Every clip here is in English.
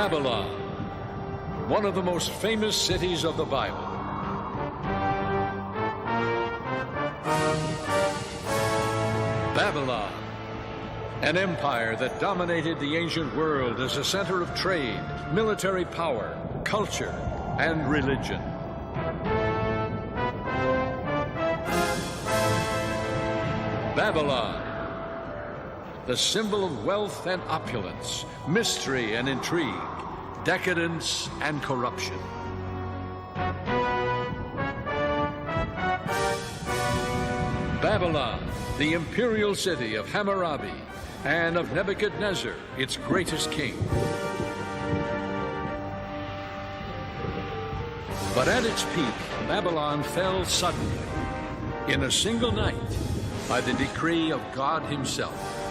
Babylon, one of the most famous cities of the Bible. Babylon, an empire that dominated the ancient world as a center of trade, military power, culture, and religion. Babylon, the symbol of wealth and opulence, mystery and intrigue, decadence and corruption. Babylon, the imperial city of Hammurabi and of Nebuchadnezzar, its greatest king. But at its peak, Babylon fell suddenly, in a single night, by the decree of God Himself.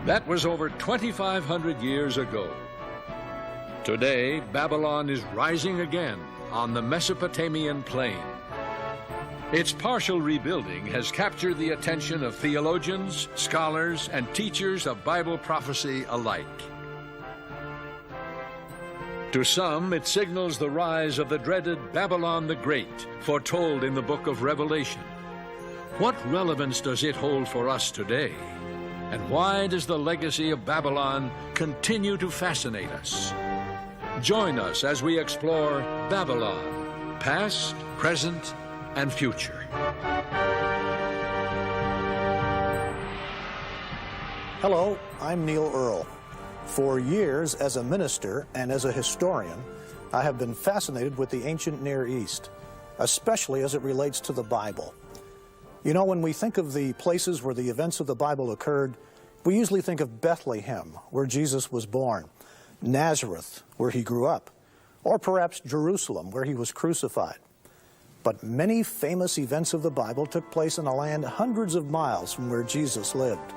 That was over 2,500 years ago. Today, Babylon is rising again on the Mesopotamian plain. Its partial rebuilding has captured the attention of theologians, scholars, and teachers of Bible prophecy alike. To some, it signals the rise of the dreaded Babylon the Great, foretold in the book of Revelation. What relevance does it hold for us today? And why does the legacy of Babylon continue to fascinate us? Join us as we explore Babylon, past, present, and future. Hello, I'm Neil Earl. For years, as a minister and as a historian, I have been fascinated with the ancient Near East, especially as it relates to the Bible. You know, when we think of the places where the events of the Bible occurred, we usually think of Bethlehem, where Jesus was born, Nazareth, where he grew up, or perhaps Jerusalem, where he was crucified. But many famous events of the Bible took place in a land hundreds of miles from where Jesus lived,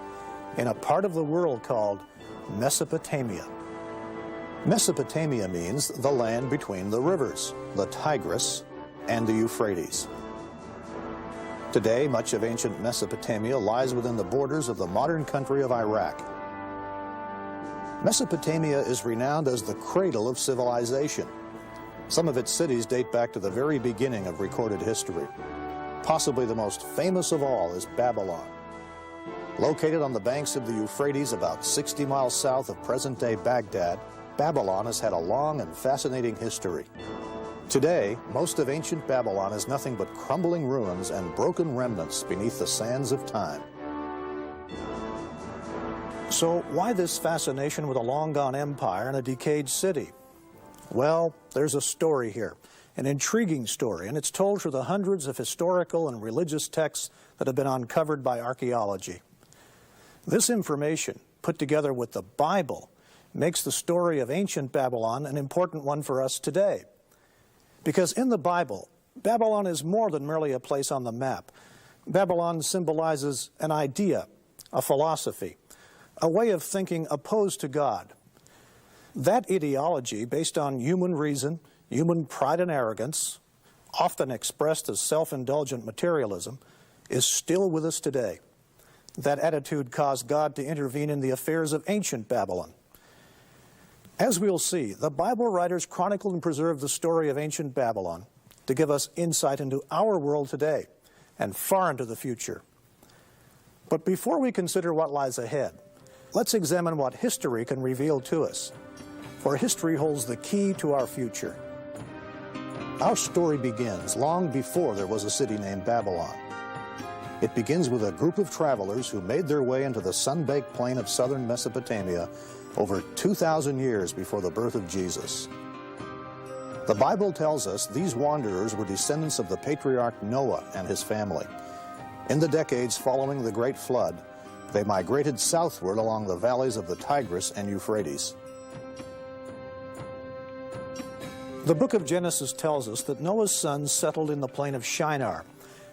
in a part of the world called Mesopotamia. Mesopotamia means the land between the rivers, the Tigris and the Euphrates. Today, much of ancient Mesopotamia lies within the borders of the modern country of Iraq. Mesopotamia is renowned as the cradle of civilization. Some of its cities date back to the very beginning of recorded history. Possibly the most famous of all is Babylon. Located on the banks of the Euphrates about 60 miles south of present-day Baghdad, Babylon has had a long and fascinating history. Today, most of ancient Babylon is nothing but crumbling ruins and broken remnants beneath the sands of time. So why this fascination with a long-gone empire and a decayed city? Well, there's a story here, an intriguing story, and it's told through the hundreds of historical and religious texts that have been uncovered by archaeology. This information, put together with the Bible, makes the story of ancient Babylon an important one for us today. Because in the Bible, Babylon is more than merely a place on the map. Babylon symbolizes an idea, a philosophy, a way of thinking opposed to God. That ideology, based on human reason, human pride and arrogance, often expressed as self-indulgent materialism, is still with us today. That attitude caused God to intervene in the affairs of ancient Babylon. As we'll see, the Bible writers chronicled and preserved the story of ancient Babylon to give us insight into our world today and far into the future. But before we consider what lies ahead, let's examine what history can reveal to us. For history holds the key to our future. Our story begins long before there was a city named Babylon. It begins with a group of travelers who made their way into the sun-baked plain of southern Mesopotamia over 2,000 years before the birth of Jesus. The Bible tells us these wanderers were descendants of the patriarch Noah and his family. In the decades following the Great Flood, they migrated southward along the valleys of the Tigris and Euphrates. The book of Genesis tells us that Noah's sons settled in the plain of Shinar.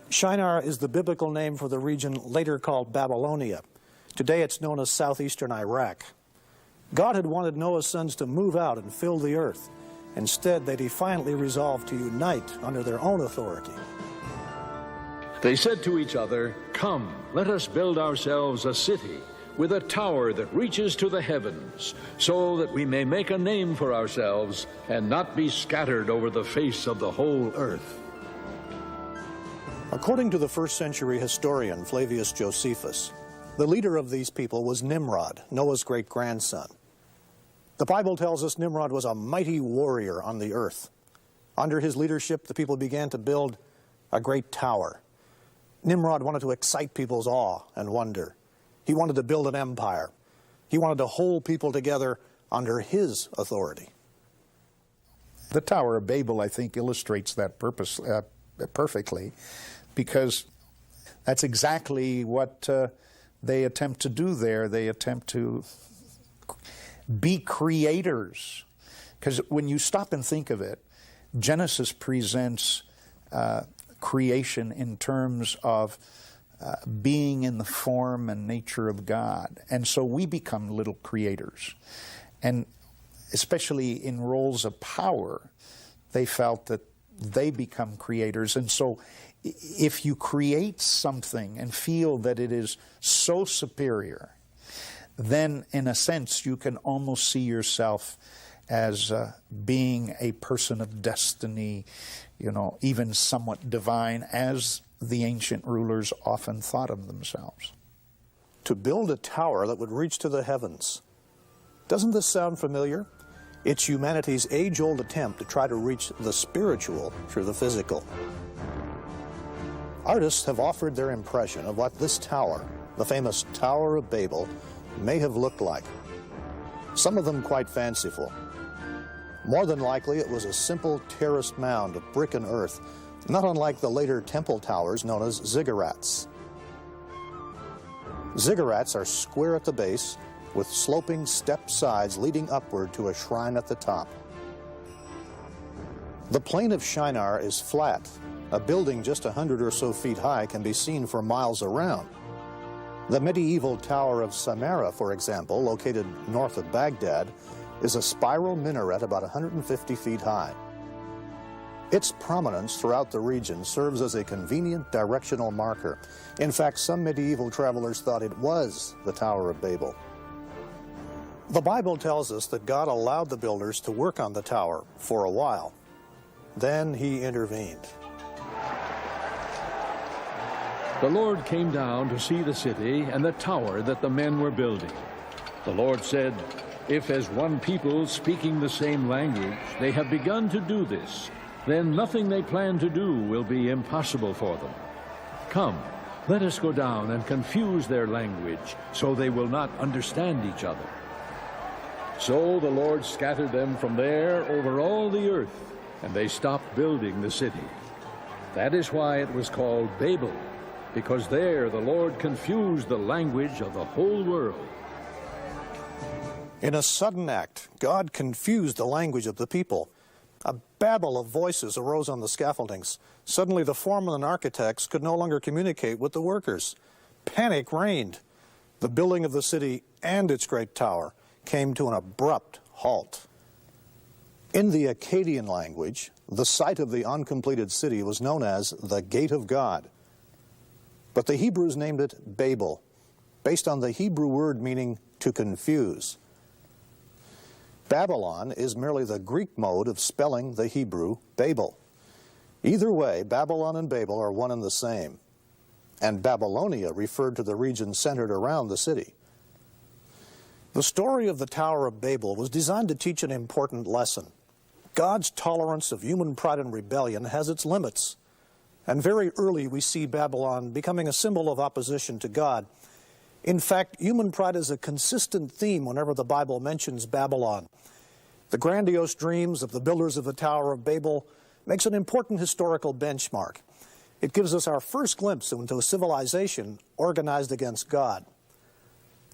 Shinar is the biblical name for the region later called Babylonia. Today it's known as southeastern Iraq. God had wanted Noah's sons to move out and fill the earth. Instead, they defiantly resolved to unite under their own authority. They said to each other, "Come, let us build ourselves a city with a tower that reaches to the heavens, so that we may make a name for ourselves and not be scattered over the face of the whole earth. According to the first century historian Flavius Josephus, the leader of these people was Nimrod, Noah's great-grandson. The Bible tells us Nimrod was a mighty warrior on the earth. Under his leadership, the people began to build a great tower. Nimrod wanted to excite people's awe and wonder. He wanted to build an empire. He wanted to hold people together under his authority. The Tower of Babel, I think, illustrates that purpose perfectly, because that's exactly what they attempt to do there. They attempt to be creators. Because when you stop and think of it, Genesis presents creation in terms of being in the form and nature of God. And so we become little creators. And especially in roles of power, they felt that they become creators. And so if you create something and feel that it is so superior, then in a sense you can almost see yourself as being a person of destiny, even somewhat divine, as the ancient rulers often thought of themselves. To build a tower that would reach to the heavens. Doesn't this sound familiar? It's humanity's age-old attempt to try to reach the spiritual through the physical. Artists have offered their impression of what this tower, the famous Tower of Babel, may have looked like. Some of them quite fanciful. More than likely, it was a simple terraced mound of brick and earth, not unlike the later temple towers known as ziggurats. Ziggurats are square at the base, with sloping step sides leading upward to a shrine at the top. The plain of Shinar is flat. A building just 100 or so feet high can be seen for miles around. The medieval Tower of Samarra, for example, located north of Baghdad, is a spiral minaret about 150 feet high. Its prominence throughout the region serves as a convenient directional marker. In fact, some medieval travelers thought it was the Tower of Babel. The Bible tells us that God allowed the builders to work on the tower for a while. Then he intervened. The Lord came down to see the city and the tower that the men were building. The Lord said, "If as one people speaking the same language they have begun to do this, then nothing they plan to do will be impossible for them. Come, let us go down and confuse their language, so they will not understand each other." So the Lord scattered them from there over all the earth, and they stopped building the city. That is why it was called Babel, because there the Lord confused the language of the whole world. In a sudden act, God confused the language of the people. A babel of voices arose on the scaffoldings. Suddenly the foremen and architects could no longer communicate with the workers. Panic reigned. The building of the city and its great tower came to an abrupt halt. In the Akkadian language, the site of the uncompleted city was known as the Gate of God. But the Hebrews named it Babel, based on the Hebrew word meaning to confuse. Babylon is merely the Greek mode of spelling the Hebrew Babel. Either way, Babylon and Babel are one and the same. And Babylonia referred to the region centered around the city. The story of the Tower of Babel was designed to teach an important lesson. God's tolerance of human pride and rebellion has its limits. And very early we see Babylon becoming a symbol of opposition to God. In fact, human pride is a consistent theme whenever the Bible mentions Babylon. The grandiose dreams of the builders of the Tower of Babel makes an important historical benchmark. It gives us our first glimpse into a civilization organized against God.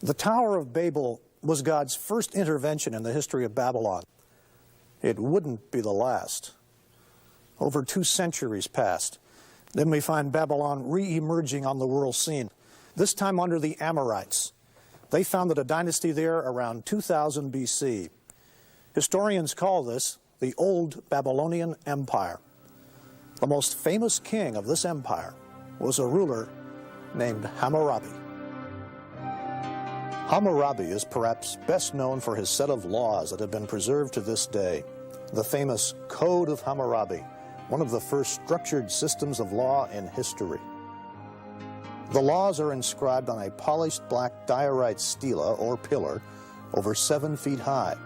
The Tower of Babel was God's first intervention in the history of Babylon. It wouldn't be the last. Over 2 centuries passed. Then we find Babylon re-emerging on the world scene, this time under the Amorites. They founded a dynasty there around 2000 BC. Historians call this the Old Babylonian Empire. The most famous king of this empire was a ruler named Hammurabi. Hammurabi is perhaps best known for his set of laws that have been preserved to this day. The famous Code of Hammurabi, one of the first structured systems of law in history. The laws are inscribed on a polished black diorite stela, or pillar, over 7 feet high.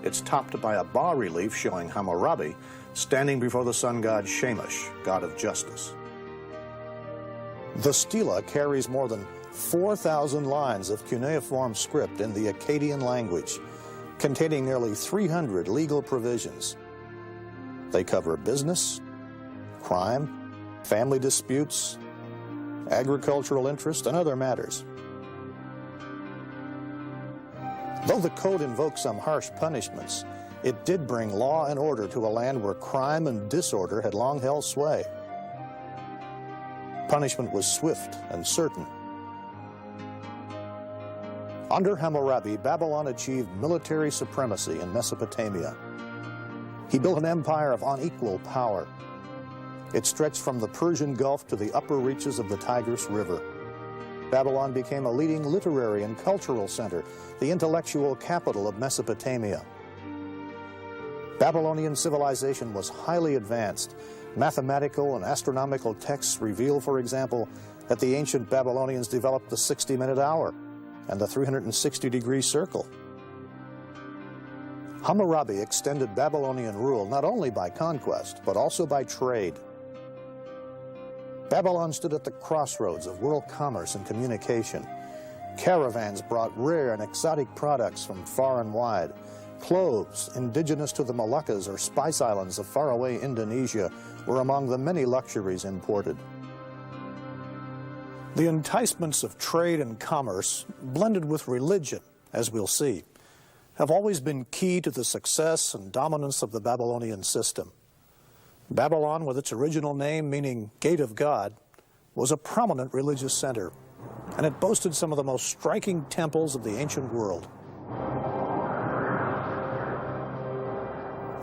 It's topped by a bas-relief showing Hammurabi standing before the sun god Shamash, god of justice. The stela carries more than 4,000 lines of cuneiform script in the Akkadian language, containing nearly 300 legal provisions. They cover business, crime, family disputes, agricultural interest, and other matters. Though the code invoked some harsh punishments, it did bring law and order to a land where crime and disorder had long held sway. Punishment was swift and certain. Under Hammurabi, Babylon achieved military supremacy in Mesopotamia. He built an empire of unequal power. It stretched from the Persian Gulf to the upper reaches of the Tigris River. Babylon became a leading literary and cultural center, the intellectual capital of Mesopotamia. Babylonian civilization was highly advanced. Mathematical and astronomical texts reveal, for example, that the ancient Babylonians developed the 60-minute hour and the 360-degree circle. Hammurabi extended Babylonian rule not only by conquest, but also by trade. Babylon stood at the crossroads of world commerce and communication. Caravans brought rare and exotic products from far and wide. Cloves, indigenous to the Moluccas or Spice Islands of faraway Indonesia, were among the many luxuries imported. The enticements of trade and commerce, blended with religion, as we'll see, have always been key to the success and dominance of the Babylonian system. Babylon, with its original name meaning Gate of God, was a prominent religious center, and it boasted some of the most striking temples of the ancient world.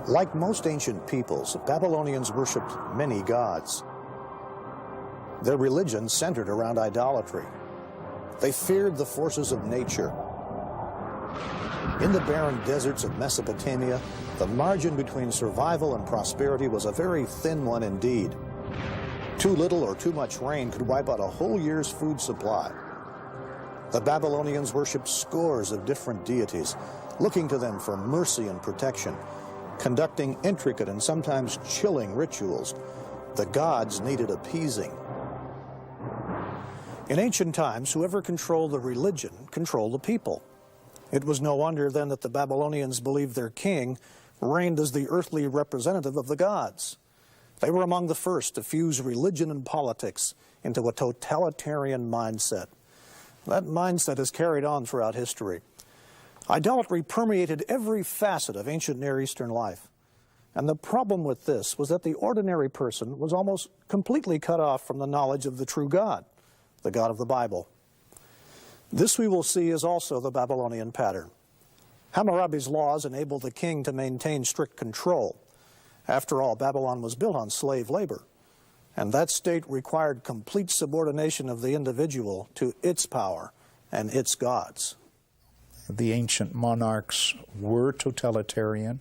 Like most ancient peoples, Babylonians worshipped many gods. Their religion centered around idolatry. They feared the forces of nature. In the barren deserts of Mesopotamia, the margin between survival and prosperity was a very thin one indeed. Too little or too much rain could wipe out a whole year's food supply. The Babylonians worshipped scores of different deities, looking to them for mercy and protection, conducting intricate and sometimes chilling rituals. The gods needed appeasing. In ancient times, whoever controlled the religion controlled the people. It was no wonder then that the Babylonians believed their king reigned as the earthly representative of the gods. They were among the first to fuse religion and politics into a totalitarian mindset. That mindset is carried on throughout history. Idolatry permeated every facet of ancient Near Eastern life. And the problem with this was that the ordinary person was almost completely cut off from the knowledge of the true God, the God of the Bible. This, we will see, is also the Babylonian pattern. Hammurabi's laws enabled the king to maintain strict control. After all, Babylon was built on slave labor, and that state required complete subordination of the individual to its power and its gods. The ancient monarchs were totalitarian.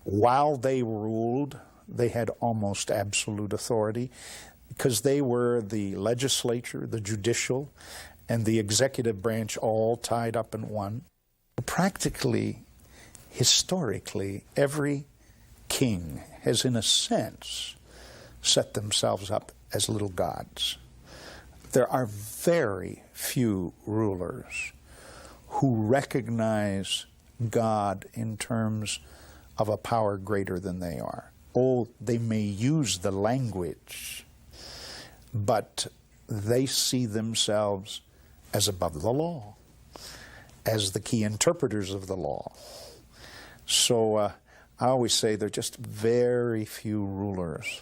While they ruled, they had almost absolute authority because they were the legislature, the judicial, and the executive branch all tied up in one. Practically, historically, every king has, in a sense, set themselves up as little gods. There are very few rulers who recognize God in terms of a power greater than they are. Oh, they may use the language, but they see themselves as above the law, as the key interpreters of the law. So I always say there are just very few rulers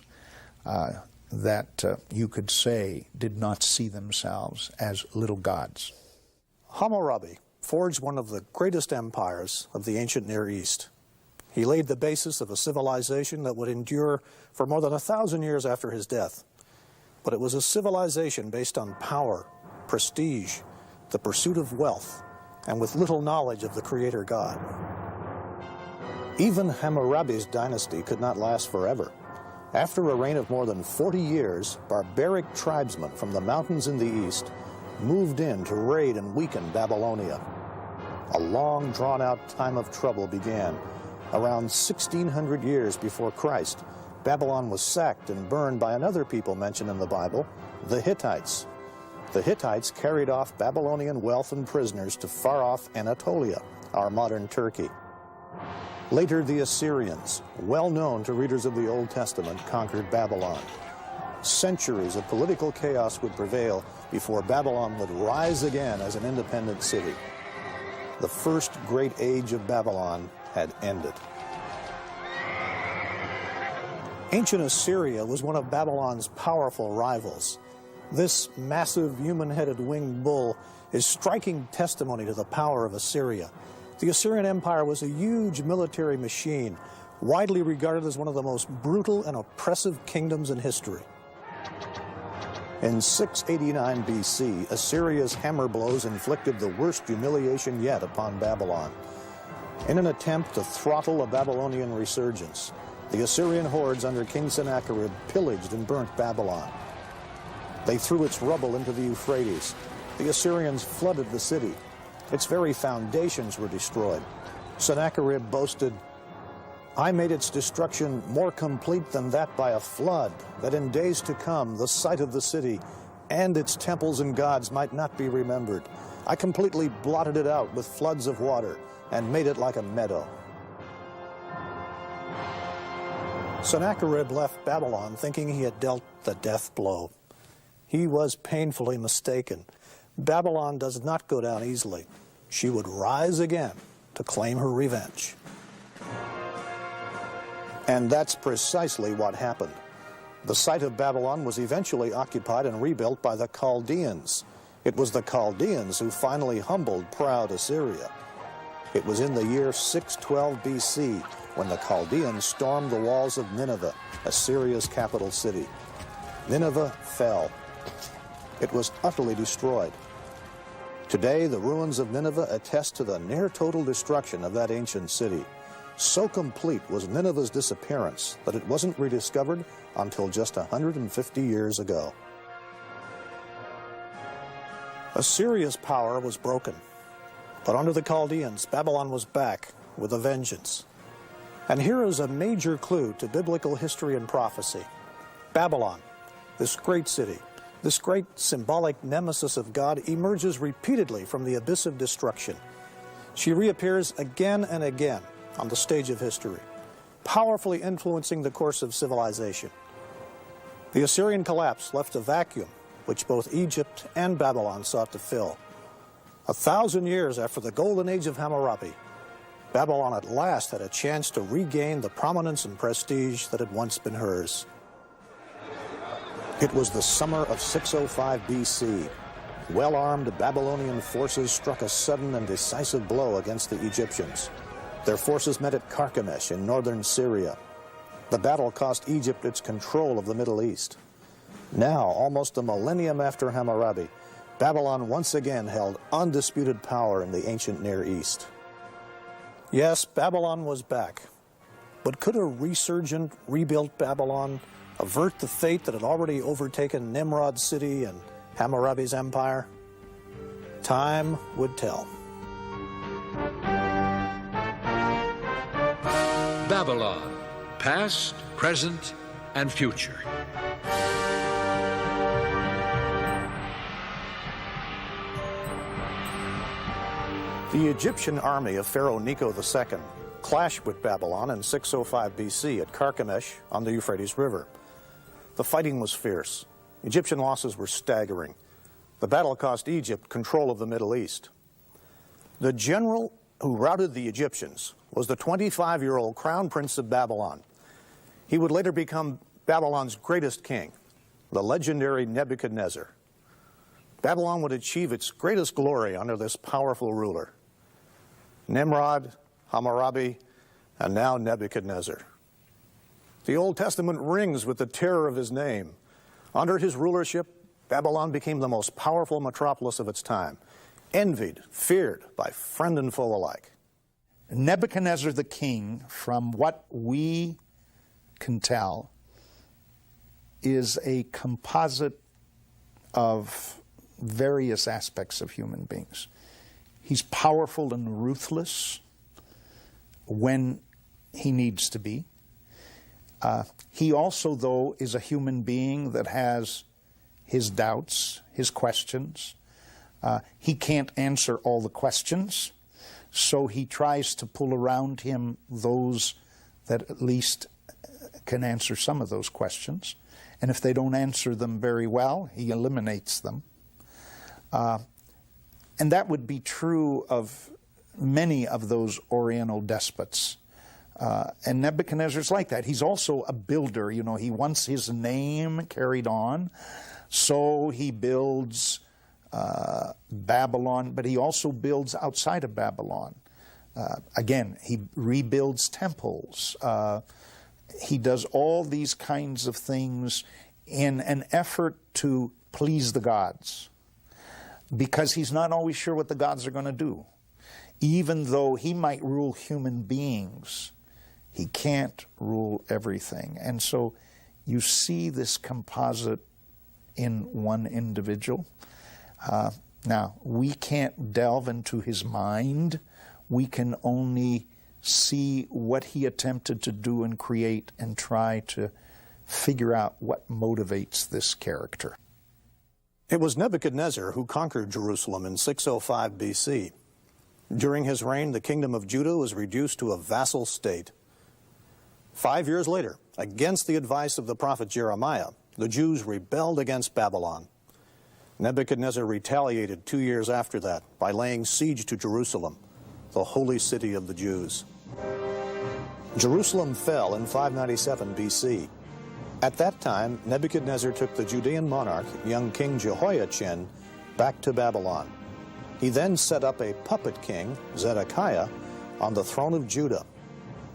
that you could say did not see themselves as little gods. Hammurabi forged one of the greatest empires of the ancient Near East. He laid the basis of a civilization that would endure for more than 1,000 years after his death. But it was a civilization based on power, prestige, the pursuit of wealth, and with little knowledge of the Creator God. Even Hammurabi's dynasty could not last forever. After a reign of more than 40 years, barbaric tribesmen from the mountains in the east moved in to raid and weaken Babylonia. A long, drawn-out time of trouble began. Around 1600 years before Christ, Babylon was sacked and burned by another people mentioned in the Bible, the Hittites. The Hittites carried off Babylonian wealth and prisoners to far-off Anatolia, our modern Turkey. Later, the Assyrians, well known to readers of the Old Testament, conquered Babylon. Centuries of political chaos would prevail before Babylon would rise again as an independent city. The first great age of Babylon had ended. Ancient Assyria was one of Babylon's powerful rivals. This massive human-headed winged bull is striking testimony to the power of Assyria. The Assyrian Empire was a huge military machine, widely regarded as one of the most brutal and oppressive kingdoms in history. In 689 BC, Assyria's hammer blows inflicted the worst humiliation yet upon Babylon. In an attempt to throttle a Babylonian resurgence, the Assyrian hordes under King Sennacherib pillaged and burnt Babylon. They threw its rubble into the Euphrates. The Assyrians flooded the city. Its very foundations were destroyed. Sennacherib boasted, "I made its destruction more complete than that by a flood, that in days to come the site of the city and its temples and gods might not be remembered. I completely blotted it out with floods of water and made it like a meadow." Sennacherib left Babylon thinking he had dealt the death blow. He was painfully mistaken. Babylon does not go down easily. She would rise again to claim her revenge. And that's precisely what happened. The site of Babylon was eventually occupied and rebuilt by the Chaldeans. It was the Chaldeans who finally humbled proud Assyria. It was in the year 612 BC when the Chaldeans stormed the walls of Nineveh, Assyria's capital city. Nineveh fell. It was utterly destroyed. Today, the ruins of Nineveh attest to the near-total destruction of that ancient city. So complete was Nineveh's disappearance that it wasn't rediscovered until just 150 years ago. Assyria's power was broken, but under the Chaldeans, Babylon was back with a vengeance. And here is a major clue to biblical history and prophecy. Babylon, this great city, this great symbolic nemesis of God, emerges repeatedly from the abyss of destruction. She reappears again and again on the stage of history, powerfully influencing the course of civilization. The Assyrian collapse left a vacuum which both Egypt and Babylon sought to fill. 1,000 years after the golden age of Hammurabi, Babylon at last had a chance to regain the prominence and prestige that had once been hers. It was the summer of 605 BC. Well-armed Babylonian forces struck a sudden and decisive blow against the Egyptians. Their forces met at Carchemish in northern Syria. The battle cost Egypt its control of the Middle East. Now, almost a millennium after Hammurabi, Babylon once again held undisputed power in the ancient Near East. Yes, Babylon was back. But could a resurgent, rebuilt Babylon avert the fate that had already overtaken Nimrod's city and Hammurabi's empire? Time would tell. Babylon, past, present, and future. The Egyptian army of Pharaoh Necho II clashed with Babylon in 605 BC at Carchemish on the Euphrates River. The fighting was fierce. Egyptian losses were staggering. The battle cost Egypt control of the Middle East. The general who routed the Egyptians was the 25-year-old crown prince of Babylon. He would later become Babylon's greatest king, the legendary Nebuchadnezzar. Babylon would achieve its greatest glory under this powerful ruler. Nimrod, Hammurabi, and now Nebuchadnezzar. The Old Testament rings with the terror of his name. Under his rulership, Babylon became the most powerful metropolis of its time. envied, feared by friend and foe alike. Nebuchadnezzar the king, from what we can tell, is a composite of various aspects of human beings. He's powerful and ruthless when he needs to be. He also, though, is a human being that has his doubts, his questions. He can't answer all the questions, so he tries to pull around him those that at least can answer some of those questions. And if they don't answer them very well, he eliminates them. And that would be true of many of those Oriental despots. And Nebuchadnezzar's like that. He's also a builder. You know, he wants his name carried on, so he builds Babylon, but he also builds outside of Babylon. Again, he rebuilds temples. He does all these kinds of things in an effort to please the gods, because he's not always sure what the gods are going to do. Even though he might rule human beings, he can't rule everything. And so you see this composite in one individual. Now, we can't delve into his mind. We can only see what he attempted to do and create and try to figure out what motivates this character. It was Nebuchadnezzar who conquered Jerusalem in 605 BC. During his reign, the kingdom of Judah was reduced to a vassal state. 5 years later, against the advice of the prophet Jeremiah, the Jews rebelled against Babylon. Nebuchadnezzar retaliated 2 years after that by laying siege to Jerusalem, the holy city of the Jews. Jerusalem fell in 597 BC. At that time, Nebuchadnezzar took the Judean monarch, young King Jehoiachin, back to Babylon. He then set up a puppet king, Zedekiah, on the throne of Judah.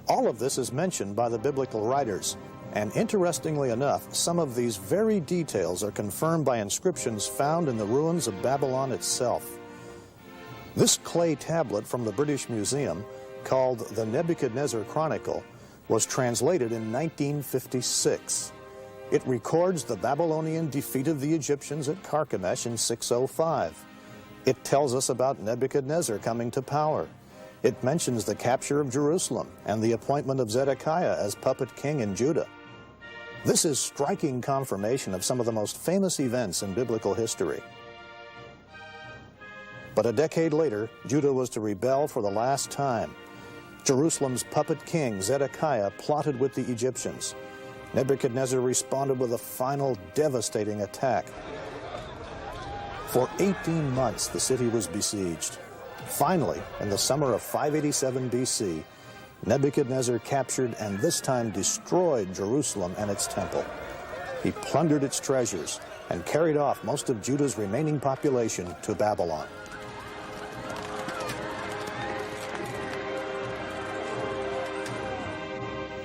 All of this is mentioned by the biblical writers, and interestingly enough, some of these very details are confirmed by inscriptions found in the ruins of Babylon itself. This clay tablet from the British Museum, called the Nebuchadnezzar Chronicle, was translated in 1956. It records the Babylonian defeat of the Egyptians at Carchemish in 605. It tells us about Nebuchadnezzar coming to power. It mentions the capture of Jerusalem and the appointment of Zedekiah as puppet king in Judah. This is striking confirmation of some of the most famous events in biblical history. But a decade later, Judah was to rebel for the last time. Jerusalem's puppet king, Zedekiah, plotted with the Egyptians. Nebuchadnezzar responded with a final devastating attack. For 18 months, the city was besieged. Finally, in the summer of 587 BC, Nebuchadnezzar captured and this time destroyed Jerusalem and its temple. He plundered its treasures and carried off most of Judah's remaining population to Babylon.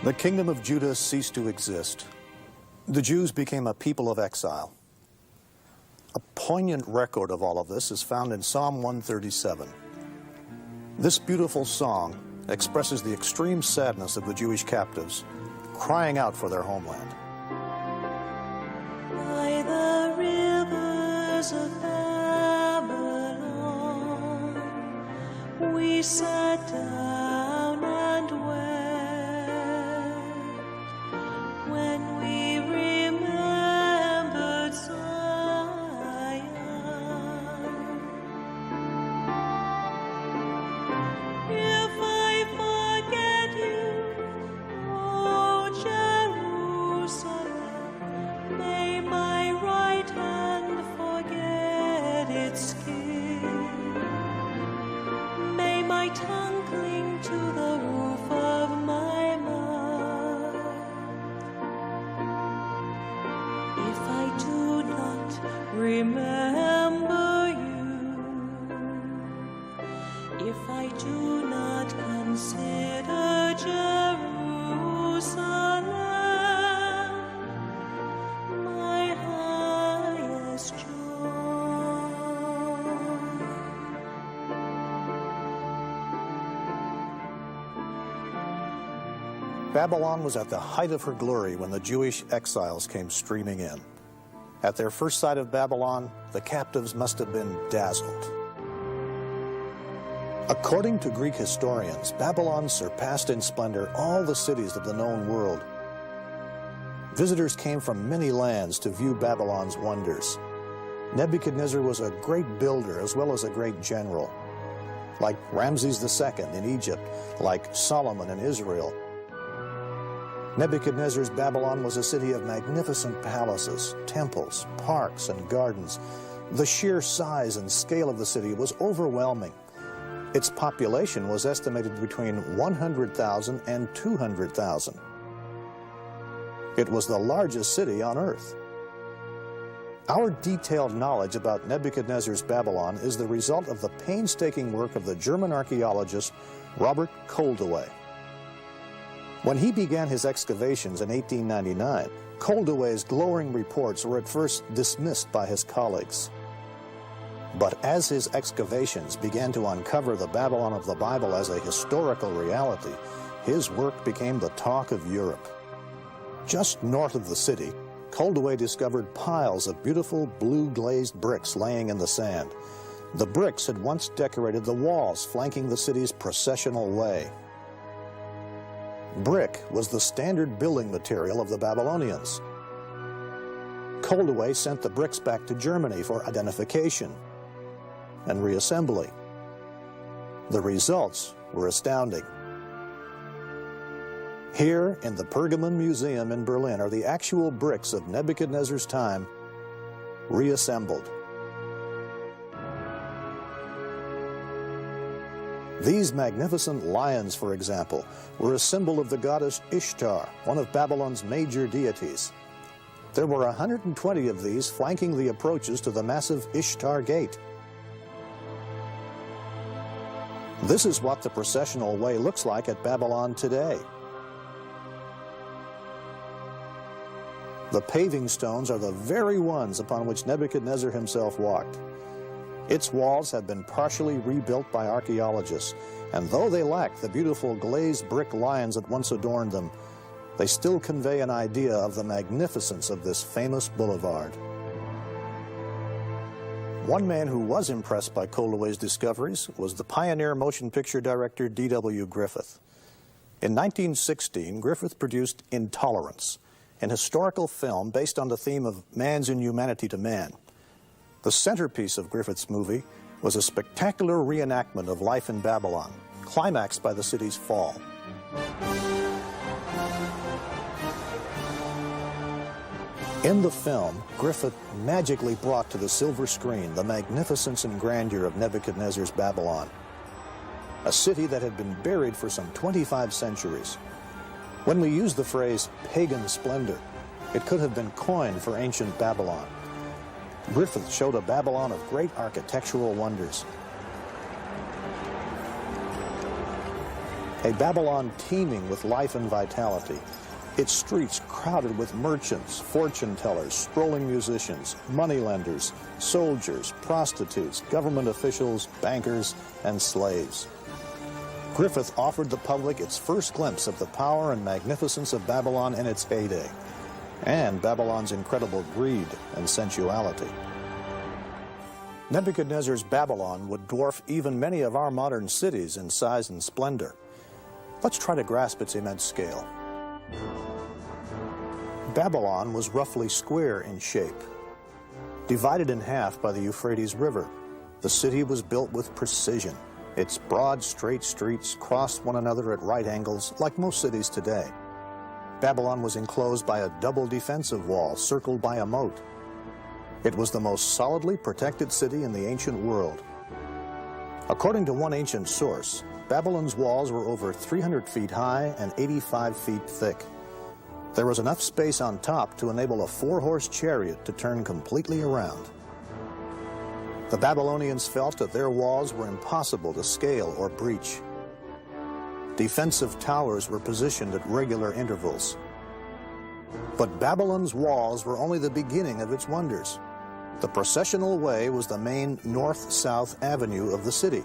The kingdom of Judah ceased to exist. The Jews became a people of exile. A poignant record of all of this is found in Psalm 137. This beautiful song expresses the extreme sadness of the Jewish captives, crying out for their homeland. By the rivers of Babylon, we sat down and wept when we remembered Zion. If I forget you, O Jerusalem, may my right hand forget its king. May my tongue cling to the roof of my mouth. If I do not remember you, if I do not consider Jerusalem, my highest joy. Babylon was at the height of her glory when the Jewish exiles came streaming in. At their first sight of Babylon, the captives must have been dazzled. According to Greek historians, Babylon surpassed in splendor all the cities of the known world. Visitors came from many lands to view Babylon's wonders. Nebuchadnezzar was a great builder as well as a great general. Like Ramses II in Egypt, like Solomon in Israel. Nebuchadnezzar's Babylon was a city of magnificent palaces, temples, parks, and gardens. The sheer size and scale of the city was overwhelming. Its population was estimated between 100,000 and 200,000. It was the largest city on earth. Our detailed knowledge about Nebuchadnezzar's Babylon is the result of the painstaking work of the German archaeologist Robert Koldewey. When he began his excavations in 1899, Koldewey's glowing reports were at first dismissed by his colleagues. But as his excavations began to uncover the Babylon of the Bible as a historical reality, his work became the talk of Europe. Just north of the city, Koldewey discovered piles of beautiful blue glazed bricks laying in the sand. The bricks had once decorated the walls flanking the city's processional way. Brick was the standard building material of the Babylonians. Koldewey sent the bricks back to Germany for identification and reassembly. The results were astounding. Here in the Pergamon Museum in Berlin are the actual bricks of Nebuchadnezzar's time reassembled. These magnificent lions, for example, were a symbol of the goddess Ishtar, one of Babylon's major deities. There were 120 of these flanking the approaches to the massive Ishtar Gate. This is what the processional way looks like at Babylon today. The paving stones are the very ones upon which Nebuchadnezzar himself walked. Its walls have been partially rebuilt by archaeologists, and though they lack the beautiful glazed brick lions that once adorned them, they still convey an idea of the magnificence of this famous boulevard. One man who was impressed by Koldewey's discoveries was the pioneer motion picture director D.W. Griffith. In 1916, Griffith produced Intolerance, an historical film based on the theme of man's inhumanity to man. The centerpiece of Griffith's movie was a spectacular reenactment of life in Babylon, climaxed by the city's fall. In the film, Griffith magically brought to the silver screen the magnificence and grandeur of Nebuchadnezzar's Babylon, a city that had been buried for some 25 centuries. When we use the phrase pagan splendor, it could have been coined for ancient Babylon. Griffith showed a Babylon of great architectural wonders. A Babylon teeming with life and vitality, its streets crowded with merchants, fortune tellers, strolling musicians, moneylenders, soldiers, prostitutes, government officials, bankers, and slaves. Griffith offered the public its first glimpse of the power and magnificence of Babylon in its heyday, and Babylon's incredible greed and sensuality. Nebuchadnezzar's Babylon would dwarf even many of our modern cities in size and splendor. Let's try to grasp its immense scale. Babylon was roughly square in shape. Divided in half by the Euphrates River, the city was built with precision. Its broad, straight streets crossed one another at right angles, like most cities today. Babylon was enclosed by a double defensive wall circled by a moat. It was the most solidly protected city in the ancient world. According to one ancient source, Babylon's walls were over 300 feet high and 85 feet thick. There was enough space on top to enable a 4-horse chariot to turn completely around. The Babylonians felt that their walls were impossible to scale or breach. Defensive towers were positioned at regular intervals. But Babylon's walls were only the beginning of its wonders. The processional way was the main north-south avenue of the city.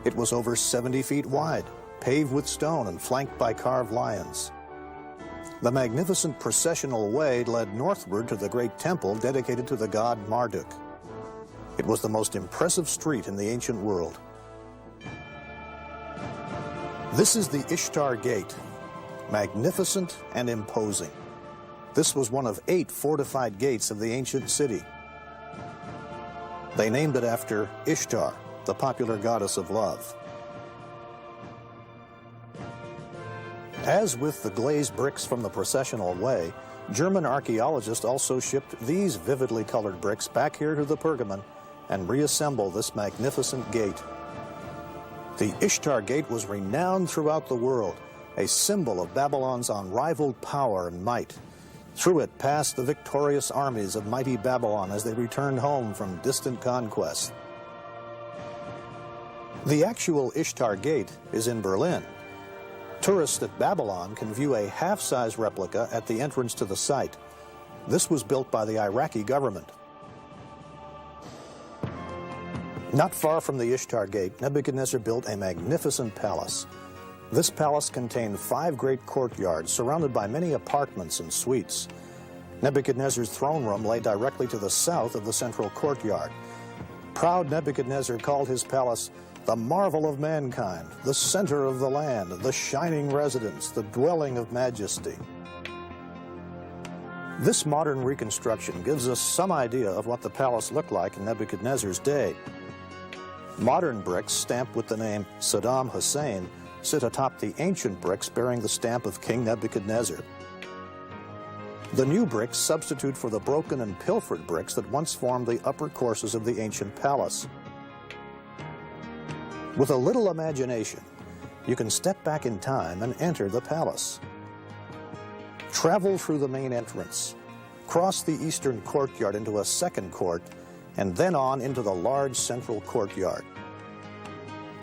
It was over 70 feet wide, paved with stone and flanked by carved lions. The magnificent processional way led northward to the great temple dedicated to the god Marduk. It was the most impressive street in the ancient world. This is the Ishtar Gate, magnificent and imposing. This was one of 8 fortified gates of the ancient city. They named it after Ishtar, the popular goddess of love. As with the glazed bricks from the processional way, German archaeologists also shipped these vividly colored bricks back here to the Pergamon and reassembled this magnificent gate. The Ishtar Gate was renowned throughout the world, a symbol of Babylon's unrivaled power and might. Through it passed the victorious armies of mighty Babylon as they returned home from distant conquest. The actual Ishtar Gate is in Berlin. Tourists at Babylon can view a half-size replica at the entrance to the site. This was built by the Iraqi government. Not far from the Ishtar Gate, Nebuchadnezzar built a magnificent palace. This palace contained 5 great courtyards surrounded by many apartments and suites. Nebuchadnezzar's throne room lay directly to the south of the central courtyard. Proud Nebuchadnezzar called his palace the marvel of mankind, the center of the land, the shining residence, the dwelling of majesty. This modern reconstruction gives us some idea of what the palace looked like in Nebuchadnezzar's day. Modern bricks stamped with the name Saddam Hussein sit atop the ancient bricks bearing the stamp of King Nebuchadnezzar. The new bricks substitute for the broken and pilfered bricks that once formed the upper courses of the ancient palace. With a little imagination, you can step back in time and enter the palace. Travel through the main entrance, cross the eastern courtyard into a second court, and then on into the large central courtyard.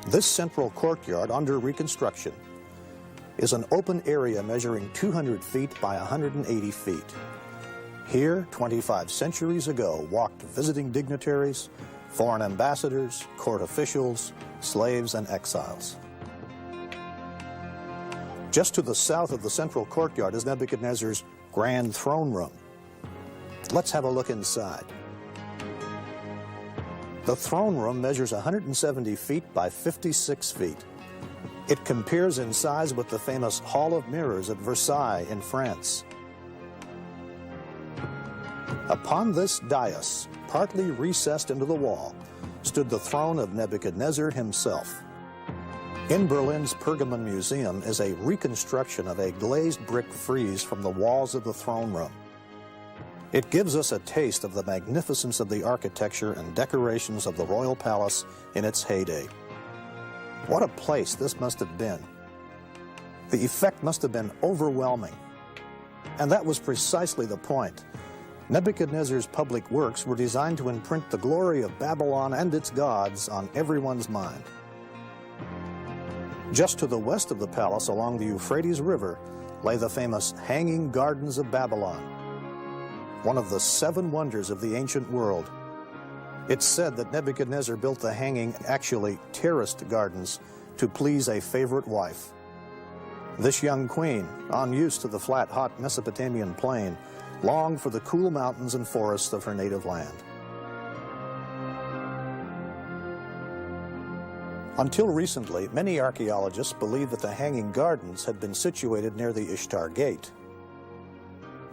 This central courtyard, under reconstruction, is an open area measuring 200 feet by 180 feet. Here, 25 centuries ago, walked visiting dignitaries, foreign ambassadors, court officials, slaves, and exiles. Just to the south of the central courtyard is Nebuchadnezzar's grand throne room. Let's have a look inside. The throne room measures 170 feet by 56 feet. It compares in size with the famous Hall of Mirrors at Versailles in France. Upon this dais, partly recessed into the wall, stood the throne of Nebuchadnezzar himself. In Berlin's Pergamon Museum is a reconstruction of a glazed brick frieze from the walls of the throne room. It gives us a taste of the magnificence of the architecture and decorations of the royal palace in its heyday. What a place this must have been. The effect must have been overwhelming. And that was precisely the point. Nebuchadnezzar's public works were designed to imprint the glory of Babylon and its gods on everyone's mind. Just to the west of the palace along the Euphrates River lay the famous Hanging Gardens of Babylon, one of the 7 wonders of the ancient world. It's said that Nebuchadnezzar built the hanging, actually terraced gardens to please a favorite wife. This young queen, unused to the flat, hot Mesopotamian plain, longed for the cool mountains and forests of her native land. Until recently, many archaeologists believed that the Hanging Gardens had been situated near the Ishtar Gate.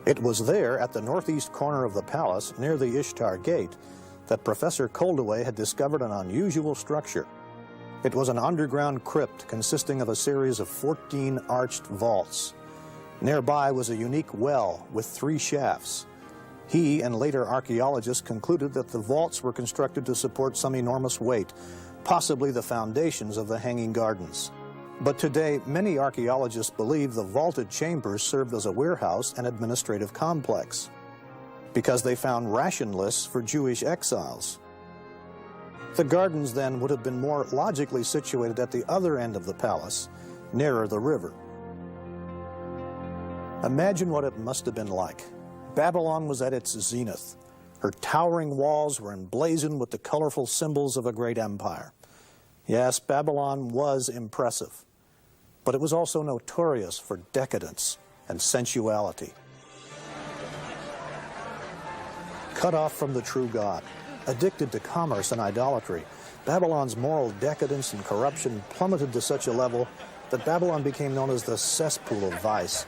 It was there, at the northeast corner of the palace, near the Ishtar Gate, that Professor Koldewey had discovered an unusual structure. It was an underground crypt consisting of a series of 14 arched vaults. Nearby was a unique well with 3 shafts. He and later archaeologists concluded that the vaults were constructed to support some enormous weight, possibly the foundations of the Hanging Gardens. But today, many archaeologists believe the vaulted chambers served as a warehouse and administrative complex, because they found ration lists for Jewish exiles. The gardens then would have been more logically situated at the other end of the palace, nearer the river. Imagine what it must have been like. Babylon was at its zenith. Her towering walls were emblazoned with the colorful symbols of a great empire. Yes, Babylon was impressive, but it was also notorious for decadence, and sensuality. Cut off from the true God, addicted to commerce and idolatry, Babylon's moral decadence and corruption plummeted to such a level that Babylon became known as the cesspool of vice.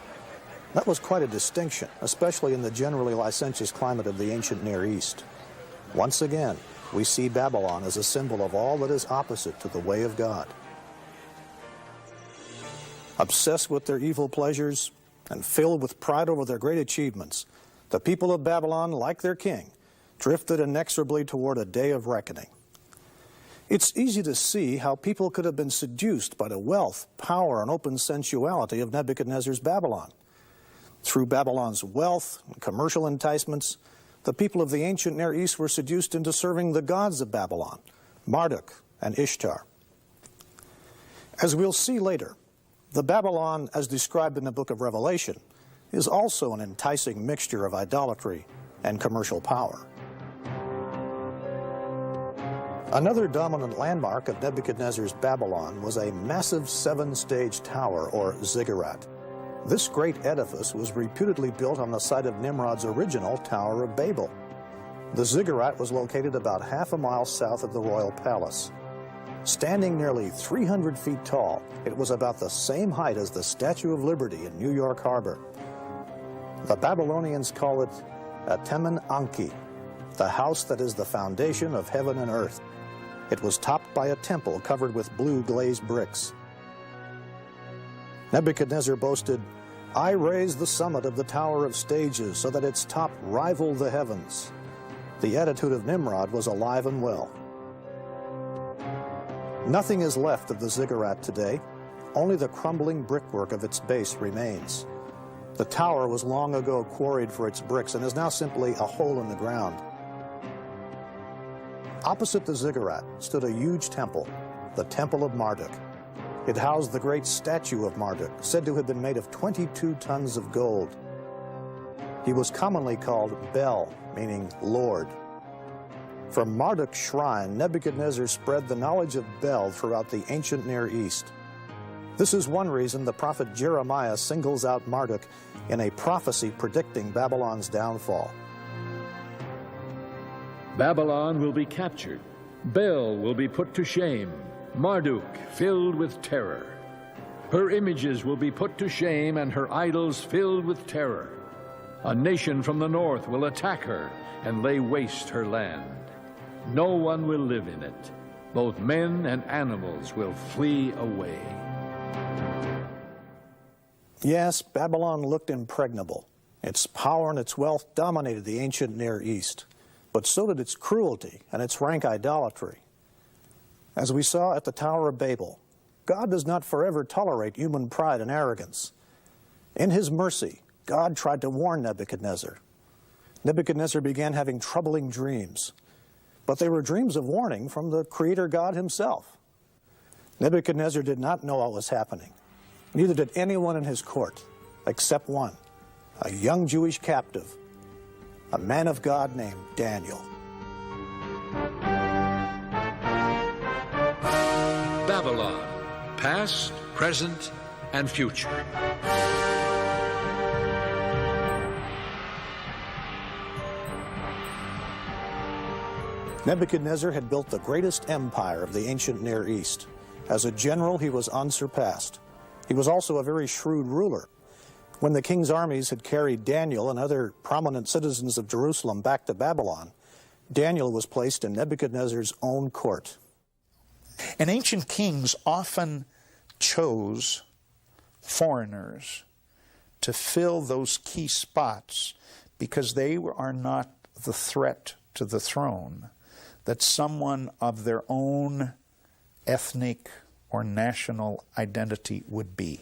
That was quite a distinction, especially in the generally licentious climate of the ancient Near East. Once again, we see Babylon as a symbol of all that is opposite to the way of God. Obsessed with their evil pleasures and filled with pride over their great achievements, the people of Babylon, like their king, drifted inexorably toward a day of reckoning. It's easy to see how people could have been seduced by the wealth, power, and open sensuality of Nebuchadnezzar's Babylon. Through Babylon's wealth and commercial enticements, the people of the ancient Near East were seduced into serving the gods of Babylon, Marduk and Ishtar. As we'll see later, the Babylon, as described in the book of Revelation, is also an enticing mixture of idolatry and commercial power. Another dominant landmark of Nebuchadnezzar's Babylon was a massive 7-stage tower, or ziggurat. This great edifice was reputedly built on the site of Nimrod's original Tower of Babel. The ziggurat was located about half a mile south of the royal palace. Standing nearly 300 feet tall, it was about the same height as the Statue of Liberty in New York Harbor. The Babylonians call it Atemen Anki, the house that is the foundation of heaven and earth. It was topped by a temple covered with blue glazed bricks. Nebuchadnezzar boasted, "I raised the summit of the Tower of Stages so that its top rivaled the heavens." The attitude of Nimrod was alive and well. Nothing is left of the ziggurat today. Only the crumbling brickwork of its base remains. The tower was long ago quarried for its bricks and is now simply a hole in the ground. Opposite the ziggurat stood a huge temple, the Temple of Marduk. It housed the great statue of Marduk, said to have been made of 22 tons of gold. He was commonly called Bel, meaning Lord. From Marduk's shrine, Nebuchadnezzar spread the knowledge of Bel throughout the ancient Near East. This is one reason the prophet Jeremiah singles out Marduk in a prophecy predicting Babylon's downfall. Babylon will be captured. Bel will be put to shame. Marduk filled with terror. Her images will be put to shame and her idols filled with terror. A nation from the north will attack her and lay waste her land. No one will live in it. Both men and animals will flee away. Yes, Babylon looked impregnable. Its power and its wealth dominated the ancient Near East, but so did its cruelty and its rank idolatry. As we saw at the Tower of Babel, God does not forever tolerate human pride and arrogance. In his mercy, God tried to warn Nebuchadnezzar. Nebuchadnezzar began having troubling dreams, but they were dreams of warning from the Creator God himself. Nebuchadnezzar did not know what was happening. Neither did anyone in his court, except one, a young Jewish captive, a man of God named Daniel. Babylon, past, present, and future. Nebuchadnezzar had built the greatest empire of the ancient Near East. As a general, he was unsurpassed. He was also a very shrewd ruler. When the king's armies had carried Daniel and other prominent citizens of Jerusalem back to Babylon, Daniel was placed in Nebuchadnezzar's own court. And ancient kings often chose foreigners to fill those key spots because they are not the threat to the throne that someone of their own ethnic or national identity would be.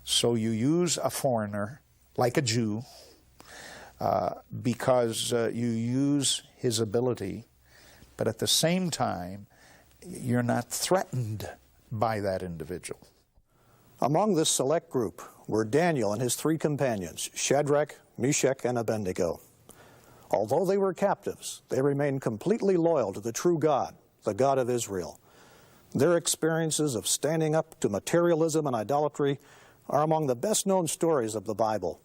So you use a foreigner, like a Jew, because you use his ability, but at the same time, you're not threatened by that individual. Among this select group were Daniel and his three companions, Shadrach, Meshach, and Abednego. Although they were captives, they remained completely loyal to the true God, the God of Israel. Their experiences of standing up to materialism and idolatry are among the best-known stories of the Bible.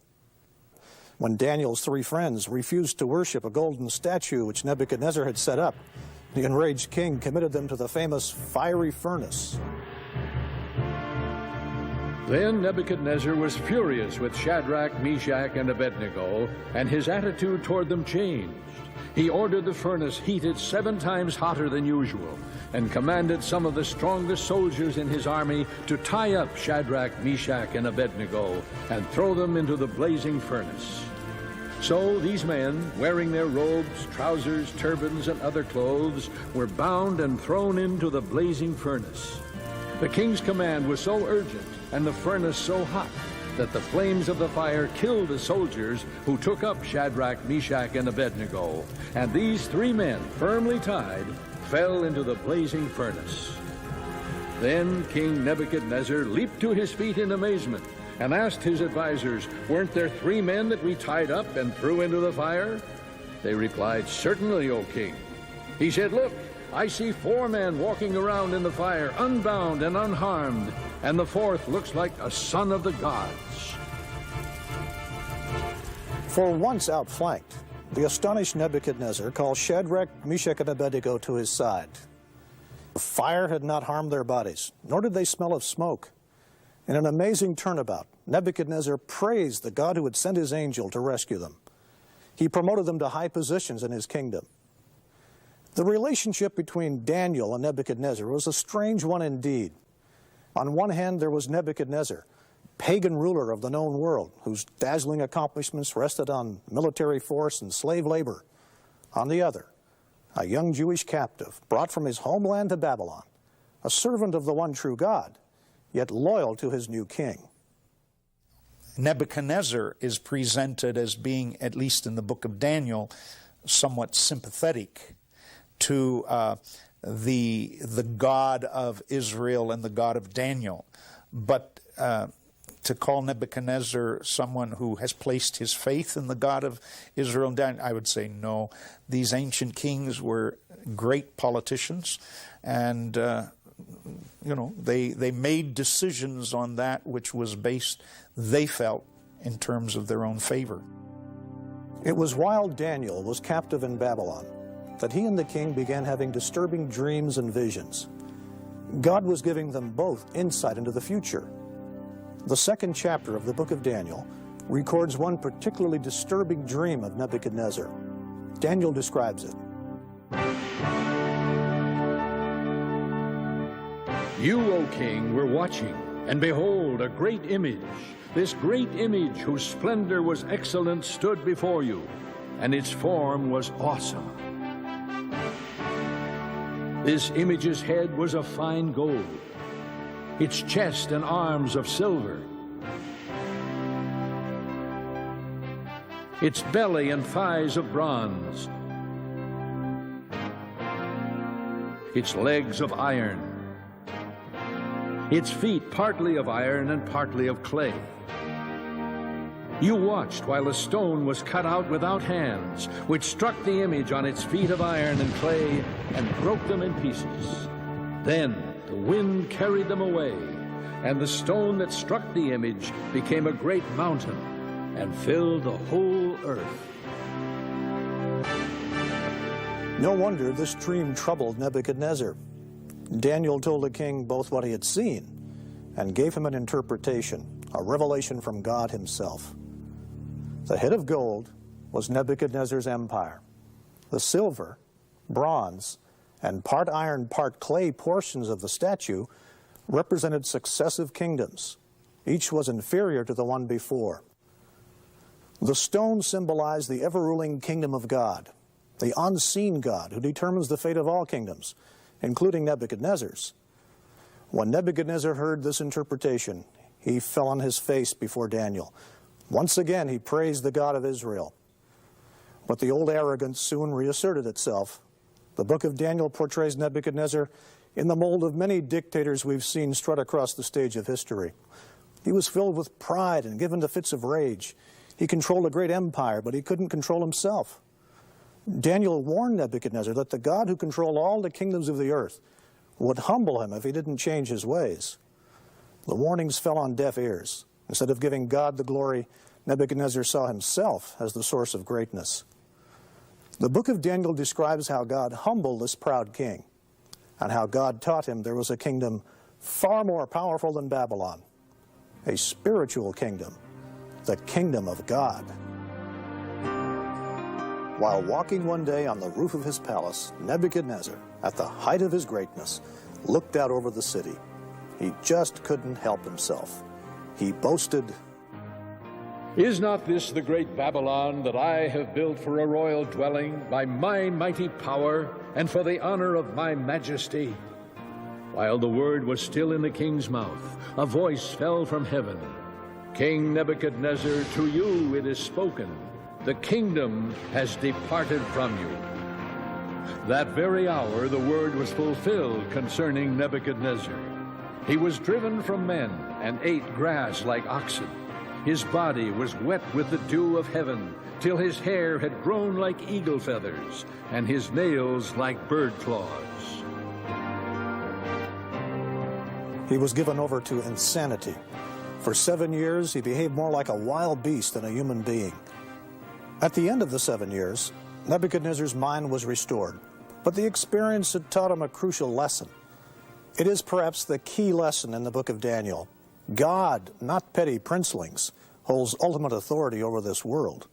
When Daniel's three friends refused to worship a golden statue which Nebuchadnezzar had set up, the enraged king committed them to the famous fiery furnace. Then Nebuchadnezzar was furious with Shadrach, Meshach, and Abednego, and his attitude toward them changed. He ordered the furnace heated 7 times hotter than usual, and commanded some of the strongest soldiers in his army to tie up Shadrach, Meshach, and Abednego and throw them into the blazing furnace. So these men, wearing their robes, trousers, turbans, and other clothes, were bound and thrown into the blazing furnace. The king's command was so urgent and the furnace so hot that the flames of the fire killed the soldiers who took up Shadrach, Meshach, and Abednego, and these 3 men, firmly tied, fell into the blazing furnace. Then King Nebuchadnezzar leaped to his feet in amazement and asked his advisors, "Weren't there 3 men that we tied up and threw into the fire?" They replied, "Certainly, O king." He said, "Look, I see 4 men walking around in the fire, unbound and unharmed, and the 4th looks like a son of the gods." For once outflanked, the astonished Nebuchadnezzar called Shadrach, Meshach, and Abednego to his side. The fire had not harmed their bodies, nor did they smell of smoke. In an amazing turnabout, Nebuchadnezzar praised the God who had sent his angel to rescue them. He promoted them to high positions in his kingdom. The relationship between Daniel and Nebuchadnezzar was a strange one indeed. On one hand, there was Nebuchadnezzar, pagan ruler of the known world, whose dazzling accomplishments rested on military force and slave labor. On the other, a young Jewish captive brought from his homeland to Babylon, a servant of the one true God, yet loyal to his new king. Nebuchadnezzar is presented as being, at least in the book of Daniel, somewhat sympathetic to the God of Israel and the God of Daniel. But to call Nebuchadnezzar someone who has placed his faith in the God of Israel and Daniel, I would say no. These ancient kings were great politicians, and they made decisions on that which was based, they felt, in terms of their own favor. It was while Daniel was captive in Babylon that he and the king began having disturbing dreams and visions. God was giving them both insight into the future. The 2nd chapter of the book of Daniel records one particularly disturbing dream of Nebuchadnezzar. Daniel describes it. "You, O king, were watching, and behold, a great image. This great image, whose splendor was excellent, stood before you, and its form was awesome. This image's head was of fine gold, its chest and arms of silver, its belly and thighs of bronze, its legs of iron, its feet partly of iron and partly of clay. You watched while a stone was cut out without hands, which struck the image on its feet of iron and clay and broke them in pieces. Then the wind carried them away, and the stone that struck the image became a great mountain and filled the whole earth." No wonder this dream troubled Nebuchadnezzar. Daniel told the king both what he had seen and gave him an interpretation, a revelation from God himself. The head of gold was Nebuchadnezzar's empire. The silver, bronze, and part iron, part clay portions of the statue represented successive kingdoms. Each was inferior to the one before. The stone symbolized the ever-ruling kingdom of God, the unseen God who determines the fate of all kingdoms, including Nebuchadnezzar's. When Nebuchadnezzar heard this interpretation, he fell on his face before Daniel. Once again, he praised the God of Israel. But the old arrogance soon reasserted itself. The book of Daniel portrays Nebuchadnezzar in the mold of many dictators we've seen strut across the stage of history. He was filled with pride and given to fits of rage. He controlled a great empire, but he couldn't control himself. Daniel warned Nebuchadnezzar that the God who controlled all the kingdoms of the earth would humble him if he didn't change his ways. The warnings fell on deaf ears, Instead of giving God the glory, Nebuchadnezzar saw himself as the source of greatness. The book of Daniel describes how God humbled this proud king, and how God taught him there was a kingdom far more powerful than Babylon, a spiritual kingdom, the kingdom of God. While walking one day on the roof of his palace, Nebuchadnezzar, at the height of his greatness, looked out over the city. He just couldn't help himself. He boasted, Is not this the great Babylon that I have built for a royal dwelling by my mighty power and for the honor of my majesty? While the word was still in the king's mouth, a voice fell from heaven. King Nebuchadnezzar, to you it is spoken. The kingdom has departed from you. That very hour the word was fulfilled concerning Nebuchadnezzar. He was driven from men and ate grass like oxen. His body was wet with the dew of heaven, till his hair had grown like eagle feathers, and his nails like bird claws. he was given over to insanity. For 7 years, he behaved more like a wild beast than a human being. At the end of the 7 years, Nebuchadnezzar's mind was restored, but the experience had taught him a crucial lesson. It is perhaps the key lesson in the book of Daniel. God, not petty princelings, holds ultimate authority over this world.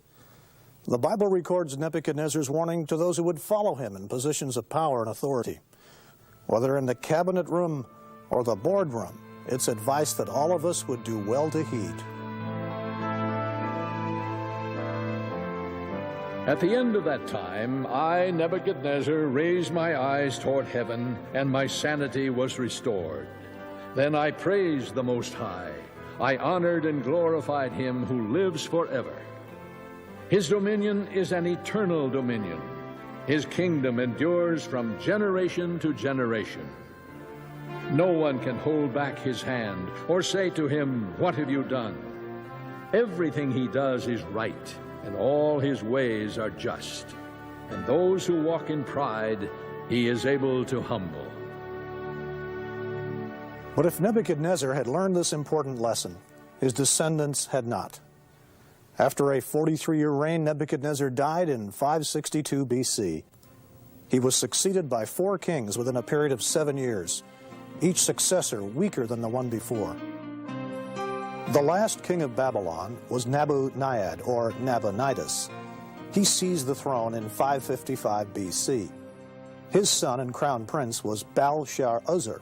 The Bible records Nebuchadnezzar's warning to those who would follow him in positions of power and authority. Whether in the cabinet room or the boardroom, it's advice that all of us would do well to heed. At the end of that time, I, Nebuchadnezzar, raised my eyes toward heaven, and my sanity was restored. Then I praised the Most High. I honored and glorified him who lives forever. His dominion is an eternal dominion. His kingdom endures from generation to generation. No one can hold back his hand or say to him, "What have you done?" Everything he does is right, and all his ways are just. And those who walk in pride, he is able to humble. But if Nebuchadnezzar had learned this important lesson, his descendants had not. After a 43-year reign, Nebuchadnezzar died in 562 BC. He was succeeded by 4 kings within a period of 7 years, each successor weaker than the one before. The last king of Babylon was Nabonidus, or Nabonidus. He seized the throne in 555 BC. His son and crown prince was Belshazzar,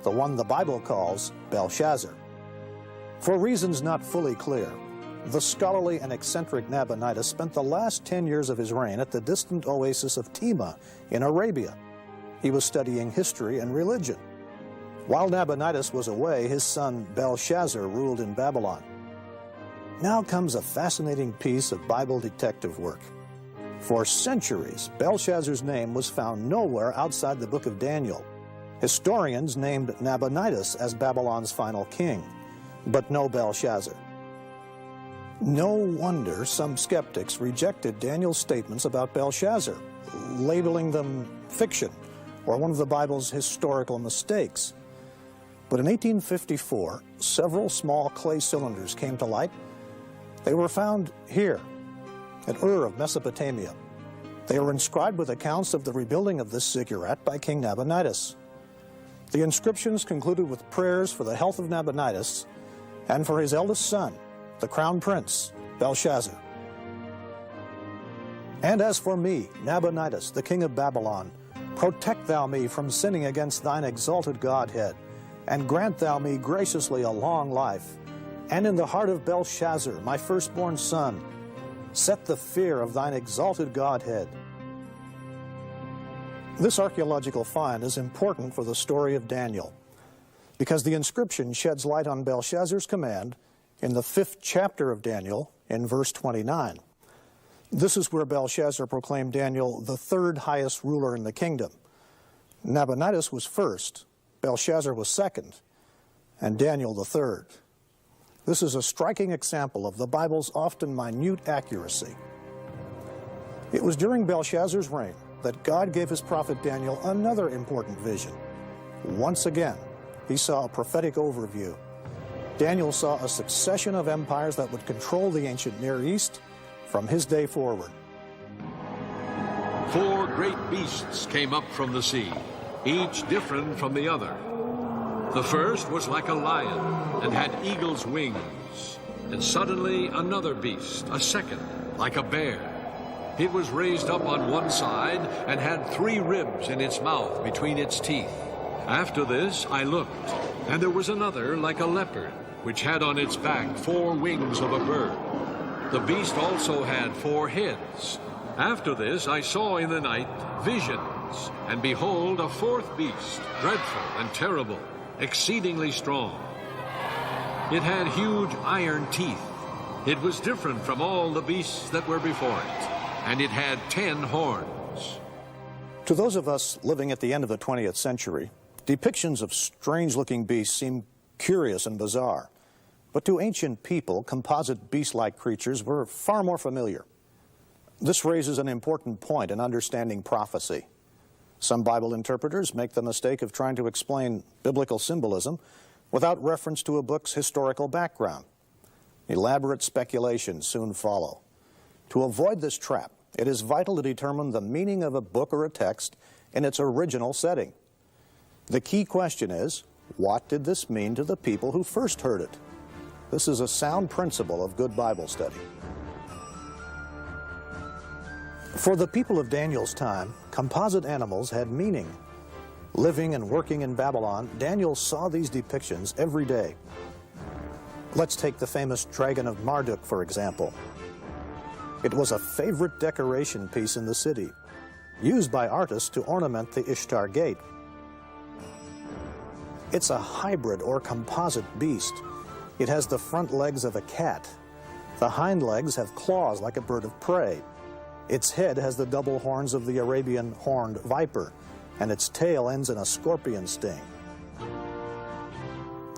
the one the Bible calls Belshazzar. For reasons not fully clear, the scholarly and eccentric Nabonidus spent the last 10 years of his reign at the distant oasis of Tema in Arabia. He was studying history and religion. While Nabonidus was away, his son Belshazzar ruled in Babylon. Now comes a fascinating piece of Bible detective work. For centuries, Belshazzar's name was found nowhere outside the book of Daniel. Historians named Nabonidus as Babylon's final king, but no Belshazzar. No wonder some skeptics rejected Daniel's statements about Belshazzar, labeling them fiction or one of the Bible's historical mistakes. But in 1854, several small clay cylinders came to light. They were found here, at Ur of Mesopotamia. They were inscribed with accounts of the rebuilding of this ziggurat by King Nabonidus. The inscriptions concluded with prayers for the health of Nabonidus and for his eldest son, the crown prince, Belshazzar. And as for me, Nabonidus, the king of Babylon, protect thou me from sinning against thine exalted Godhead, and grant thou me graciously a long life. And in the heart of Belshazzar, my firstborn son, set the fear of thine exalted Godhead. This archaeological find is important for the story of Daniel, because the inscription sheds light on Belshazzar's command in the 5th chapter of Daniel in verse 29. This is where Belshazzar proclaimed Daniel the 3rd highest ruler in the kingdom. Nabonidus was first, Belshazzar was second, and Daniel the 3rd. This is a striking example of the Bible's often minute accuracy. It was during Belshazzar's reign that God gave his prophet Daniel another important vision. Once again, he saw a prophetic overview. Daniel saw a succession of empires that would control the ancient Near East from his day forward. 4 great beasts came up from the sea, each different from the other. The first was like a lion and had eagle's wings. And suddenly another beast, a second, like a bear. It was raised up on one side and had 3 ribs in its mouth between its teeth. After this I looked, and there was another like a leopard, which had on its back 4 wings of a bird. The beast also had 4 heads. After this I saw in the night visions, and behold, a 4th beast, dreadful and terrible, exceedingly strong. It had huge iron teeth. It was different from all the beasts that were before it, and it had 10 horns. To those of us living at the end of the 20th century, depictions of strange-looking beasts seem curious and bizarre. But to ancient people, composite beast-like creatures were far more familiar. This raises an important point in understanding prophecy. Some Bible interpreters make the mistake of trying to explain biblical symbolism without reference to a book's historical background. Elaborate speculations soon follow. To avoid this trap, it is vital to determine the meaning of a book or a text in its original setting. The key question is, what did this mean to the people who first heard it? This is a sound principle of good Bible study. For the people of Daniel's time, composite animals had meaning. Living and working in Babylon, Daniel saw these depictions every day. Let's take the famous Dragon of Marduk, for example. It was a favorite decoration piece in the city, used by artists to ornament the Ishtar Gate. It's a hybrid or composite beast. It has the front legs of a cat. The hind legs have claws like a bird of prey. Its head has the double horns of the Arabian horned viper, and its tail ends in a scorpion sting.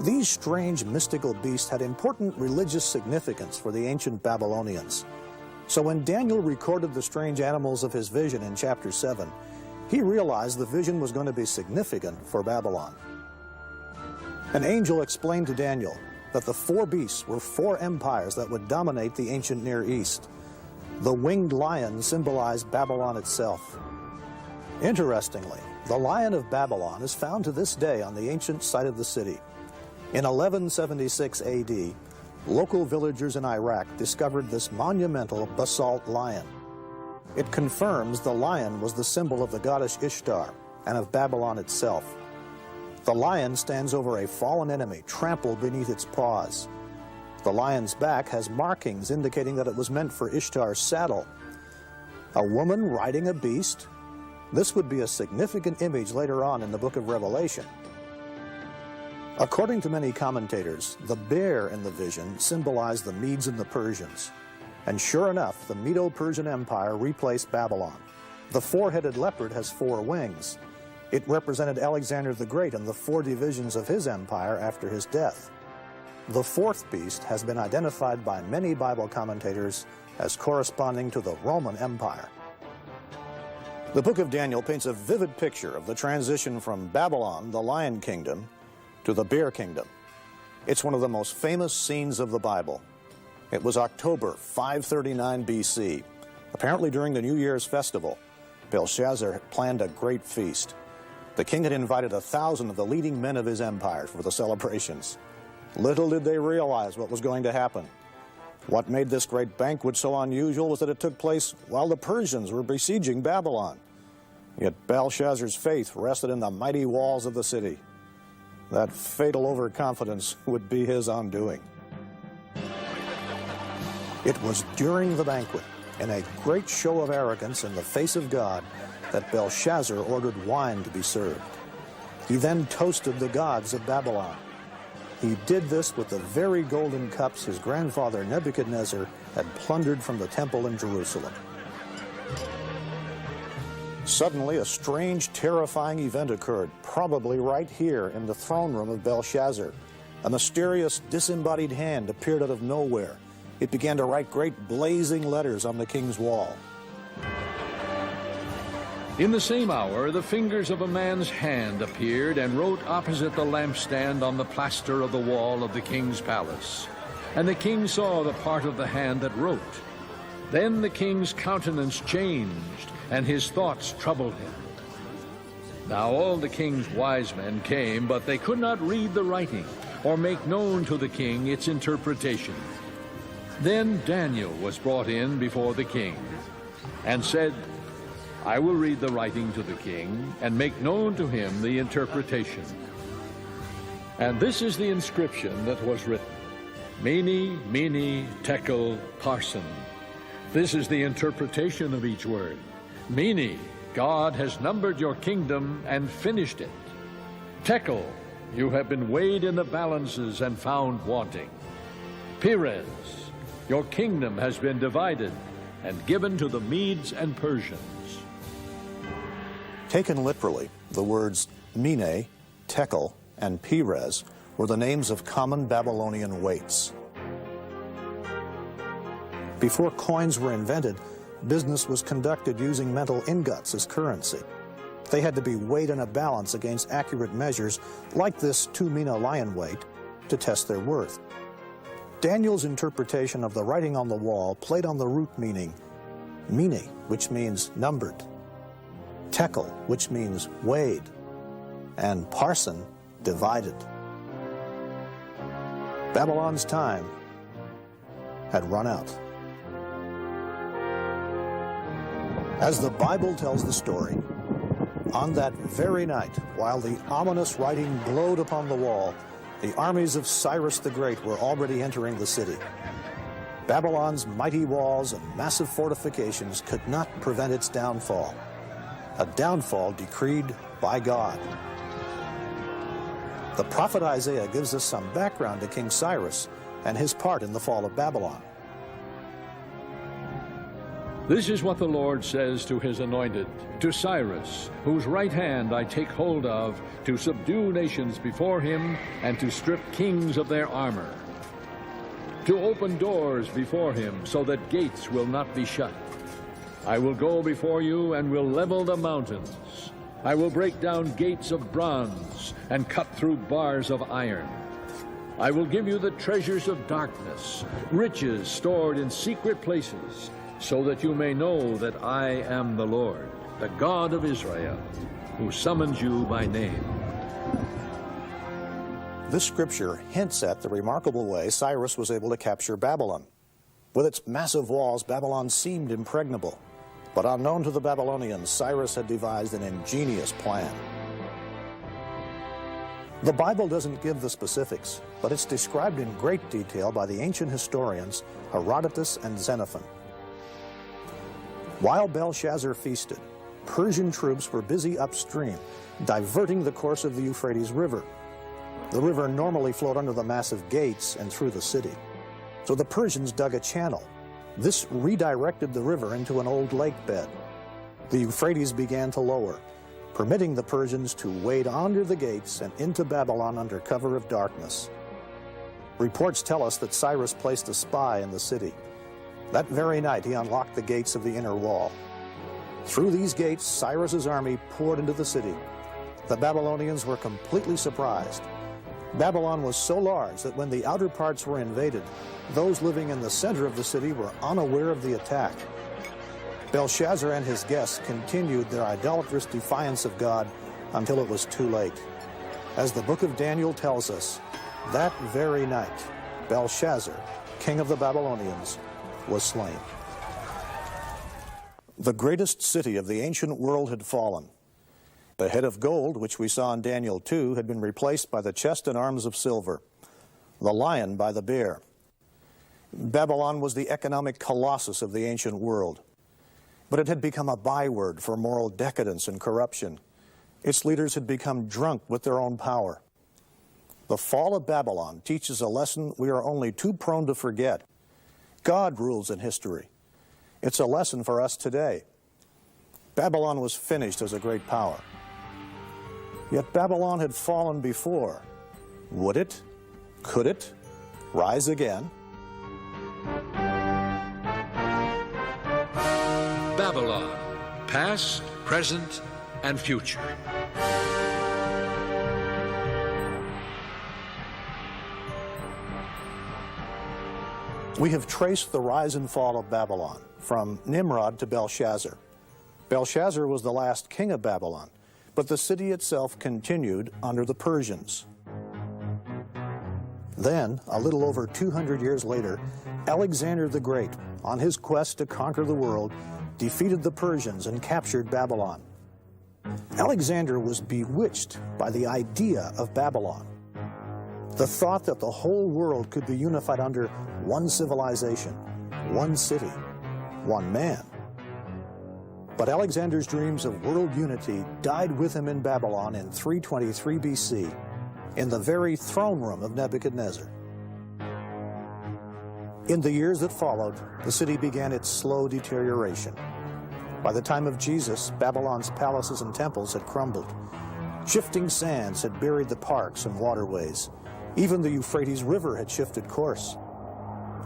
These strange mystical beasts had important religious significance for the ancient Babylonians. So when Daniel recorded the strange animals of his vision in chapter 7, he realized the vision was going to be significant for Babylon. An angel explained to Daniel that the 4 beasts were 4 empires that would dominate the ancient Near East. The winged lion symbolized Babylon itself. Interestingly, the Lion of Babylon is found to this day on the ancient site of the city. In 1176 AD, local villagers in Iraq discovered this monumental basalt lion. It confirms the lion was the symbol of the goddess Ishtar and of Babylon itself. The lion stands over a fallen enemy trampled beneath its paws. The lion's back has markings indicating that it was meant for Ishtar's saddle. A woman riding a beast? This would be a significant image later on in the book of Revelation. According to many commentators, the bear in the vision symbolized the Medes and the Persians. And sure enough, the Medo-Persian Empire replaced Babylon. The 4-headed leopard has 4 wings. It represented Alexander the Great and the 4 divisions of his empire after his death. The 4th beast has been identified by many Bible commentators as corresponding to the Roman Empire. The book of Daniel paints a vivid picture of the transition from Babylon, the Lion Kingdom, to the Bear Kingdom. It's one of the most famous scenes of the Bible. It was October 539 BC. Apparently during the New Year's festival, Belshazzar planned a great feast. The king had invited 1,000 of the leading men of his empire for the celebrations. Little did they realize what was going to happen. What made this great banquet so unusual was that it took place while the Persians were besieging Babylon. Yet Belshazzar's faith rested in the mighty walls of the city. That fatal overconfidence would be his undoing. It was during the banquet, in a great show of arrogance in the face of God, that Belshazzar ordered wine to be served. He then toasted the gods of Babylon. He did this with the very golden cups his grandfather Nebuchadnezzar had plundered from the temple in Jerusalem. Suddenly, a strange, terrifying event occurred, probably right here in the throne room of Belshazzar. A mysterious, disembodied hand appeared out of nowhere. It began to write great blazing letters on the king's wall. In the same hour, the fingers of a man's hand appeared and wrote opposite the lampstand on the plaster of the wall of the king's palace. And the king saw the part of the hand that wrote. Then the king's countenance changed, and his thoughts troubled him. Now all the king's wise men came, but they could not read the writing, or make known to the king its interpretation. Then Daniel was brought in before the king, and said, I will read the writing to the king, and make known to him the interpretation. And this is the inscription that was written, Mene, Mene, Tekel, Parsin. This is the interpretation of each word. Mene, God has numbered your kingdom and finished it. Tekel, you have been weighed in the balances and found wanting. Perez, your kingdom has been divided and given to the Medes and Persians. Taken literally, the words Mene, Tekel, and Perez were the names of common Babylonian weights. Before coins were invented, business was conducted using metal ingots as currency. They had to be weighed in a balance against accurate measures, like this 2 mina lion weight, to test their worth. Daniel's interpretation of the writing on the wall played on the root meaning, Mene, which means numbered, Tekel, which means weighed, and Parsin, divided. Babylon's time had run out. As the Bible tells the story, on that very night, while the ominous writing glowed upon the wall, the armies of Cyrus the Great were already entering the city. Babylon's mighty walls and massive fortifications could not prevent its downfall, a downfall decreed by God. The prophet Isaiah gives us some background to King Cyrus and his part in the fall of Babylon. This is what the Lord says to his anointed, to Cyrus, whose right hand I take hold of, to subdue nations before him, and to strip kings of their armor, to open doors before him, so that gates will not be shut. I will go before you and will level the mountains. I will break down gates of bronze and cut through bars of iron. I will give you the treasures of darkness, riches stored in secret places, so that you may know that I am the Lord, the God of Israel, who summons you by name. This scripture hints at the remarkable way Cyrus was able to capture Babylon. With its massive walls, Babylon seemed impregnable. But unknown to the Babylonians, Cyrus had devised an ingenious plan. The Bible doesn't give the specifics, but it's described in great detail by the ancient historians Herodotus and Xenophon. While Belshazzar feasted, Persian troops were busy upstream, diverting the course of the Euphrates River. The river normally flowed under the massive gates and through the city. So the Persians dug a channel. This redirected the river into an old lake bed. The Euphrates began to lower, permitting the Persians to wade under the gates and into Babylon under cover of darkness. Reports tell us that Cyrus placed a spy in the city. That very night, he unlocked the gates of the inner wall. Through these gates, Cyrus's army poured into the city. The Babylonians were completely surprised. Babylon was so large that when the outer parts were invaded, those living in the center of the city were unaware of the attack. Belshazzar and his guests continued their idolatrous defiance of God until it was too late. As the book of Daniel tells us, that very night, Belshazzar, king of the Babylonians, was slain. The greatest city of the ancient world had fallen. The head of gold, which we saw in Daniel 2, had been replaced by the chest and arms of silver, the lion by the bear. Babylon was the economic colossus of the ancient world, but it had become a byword for moral decadence and corruption. Its leaders had become drunk with their own power. The fall of Babylon teaches a lesson we are only too prone to forget. God rules in history. It's a lesson for us today. Babylon was finished as a great power. Yet Babylon had fallen before. Would it? Could it rise again? Babylon, past, present, and future. We have traced the rise and fall of Babylon from Nimrod to Belshazzar. Belshazzar was the last king of Babylon, but the city itself continued under the Persians. Then, a little over 200 years later, Alexander the Great, on his quest to conquer the world, defeated the Persians and captured Babylon. Alexander was bewitched by the idea of Babylon, the thought that the whole world could be unified under one civilization, one city, one man. But Alexander's dreams of world unity died with him in Babylon in 323 BC, in the very throne room of Nebuchadnezzar. In the years that followed, the city began its slow deterioration. By the time of Jesus, Babylon's palaces and temples had crumbled. Shifting sands had buried the parks and waterways. Even the Euphrates River had shifted course.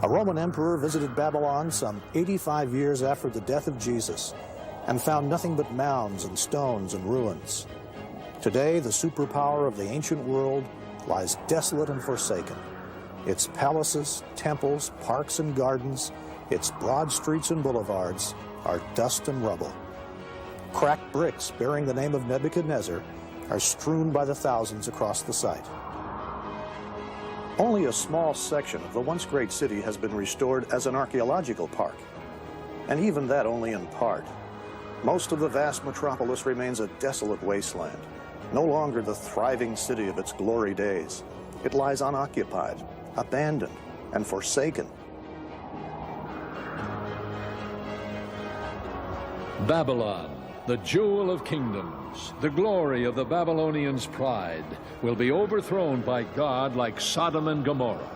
A Roman emperor visited Babylon some 85 years after the death of Jesus and found nothing but mounds and stones and ruins. Today, the superpower of the ancient world lies desolate and forsaken. Its palaces, temples, parks and gardens, its broad streets and boulevards are dust and rubble. Cracked bricks bearing the name of Nebuchadnezzar are strewn by the thousands across the site. Only a small section of the once great city has been restored as an archaeological park, and even that only in part. Most of the vast metropolis remains a desolate wasteland, no longer the thriving city of its glory days. It lies unoccupied, abandoned, and forsaken. Babylon, the jewel of kingdoms, the glory of the Babylonians' pride, will be overthrown by God like Sodom and Gomorrah.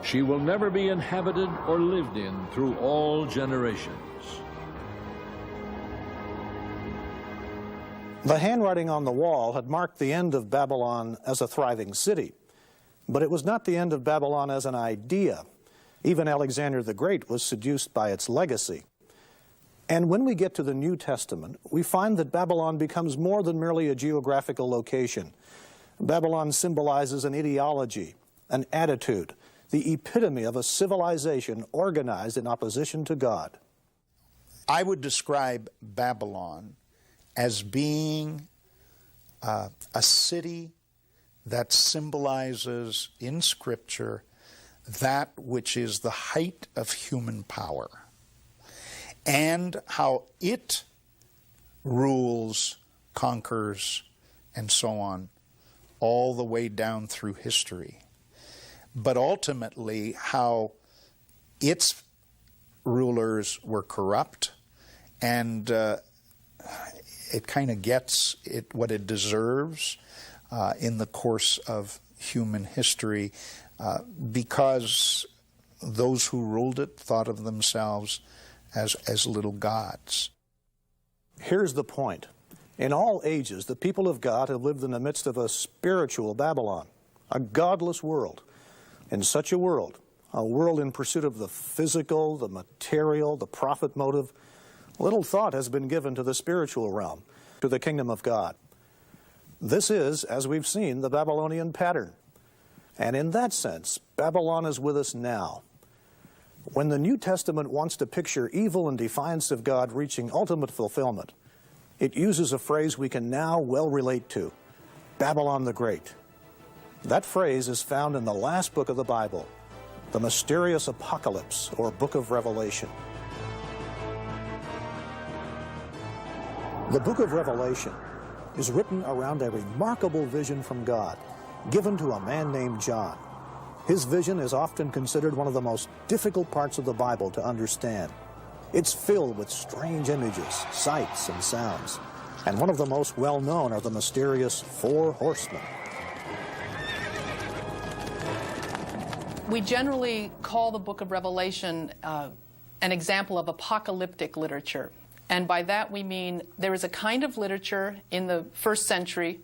She will never be inhabited or lived in through all generations. The handwriting on the wall had marked the end of Babylon as a thriving city, but it was not the end of Babylon as an idea. Even Alexander the Great was seduced by its legacy. And when we get to the New Testament, we find that Babylon becomes more than merely a geographical location. Babylon symbolizes an ideology, an attitude, the epitome of a civilization organized in opposition to God. I would describe Babylon as being a city that symbolizes in Scripture that which is the height of human power, and how it rules, conquers, and so on, all the way down through history. But ultimately, how its rulers were corrupt, and it kind of gets what it deserves in the course of human history because those who ruled it thought of themselves as little gods. Here's the point. In all ages, the people of God have lived in the midst of a spiritual Babylon, a godless world. In such a world in pursuit of the physical, the material, the profit motive, little thought has been given to the spiritual realm, to the kingdom of God. This is, as we've seen, the Babylonian pattern. And in that sense, Babylon is with us now. When the New Testament wants to picture evil and defiance of God reaching ultimate fulfillment, it uses a phrase we can now well relate to, Babylon the Great. That phrase is found in the last book of the Bible, the mysterious Apocalypse, or Book of Revelation. The Book of Revelation is written around a remarkable vision from God, given to a man named John. His vision is often considered one of the most difficult parts of the Bible to understand. It's filled with strange images, sights, and sounds. And one of the most well-known are the mysterious four horsemen. We generally call the book of Revelation an example of apocalyptic literature. And by that we mean there is a kind of literature in the first century.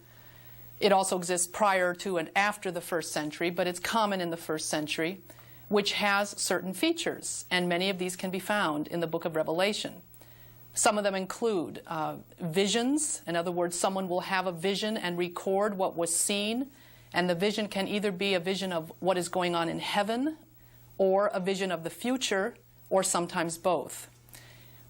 It also exists prior to and after the first century, but it's common in the first century, which has certain features, and many of these can be found in the book of Revelation. Some of them include visions. In other words, someone will have a vision and record what was seen, and the vision can either be a vision of what is going on in heaven or a vision of the future, or sometimes both.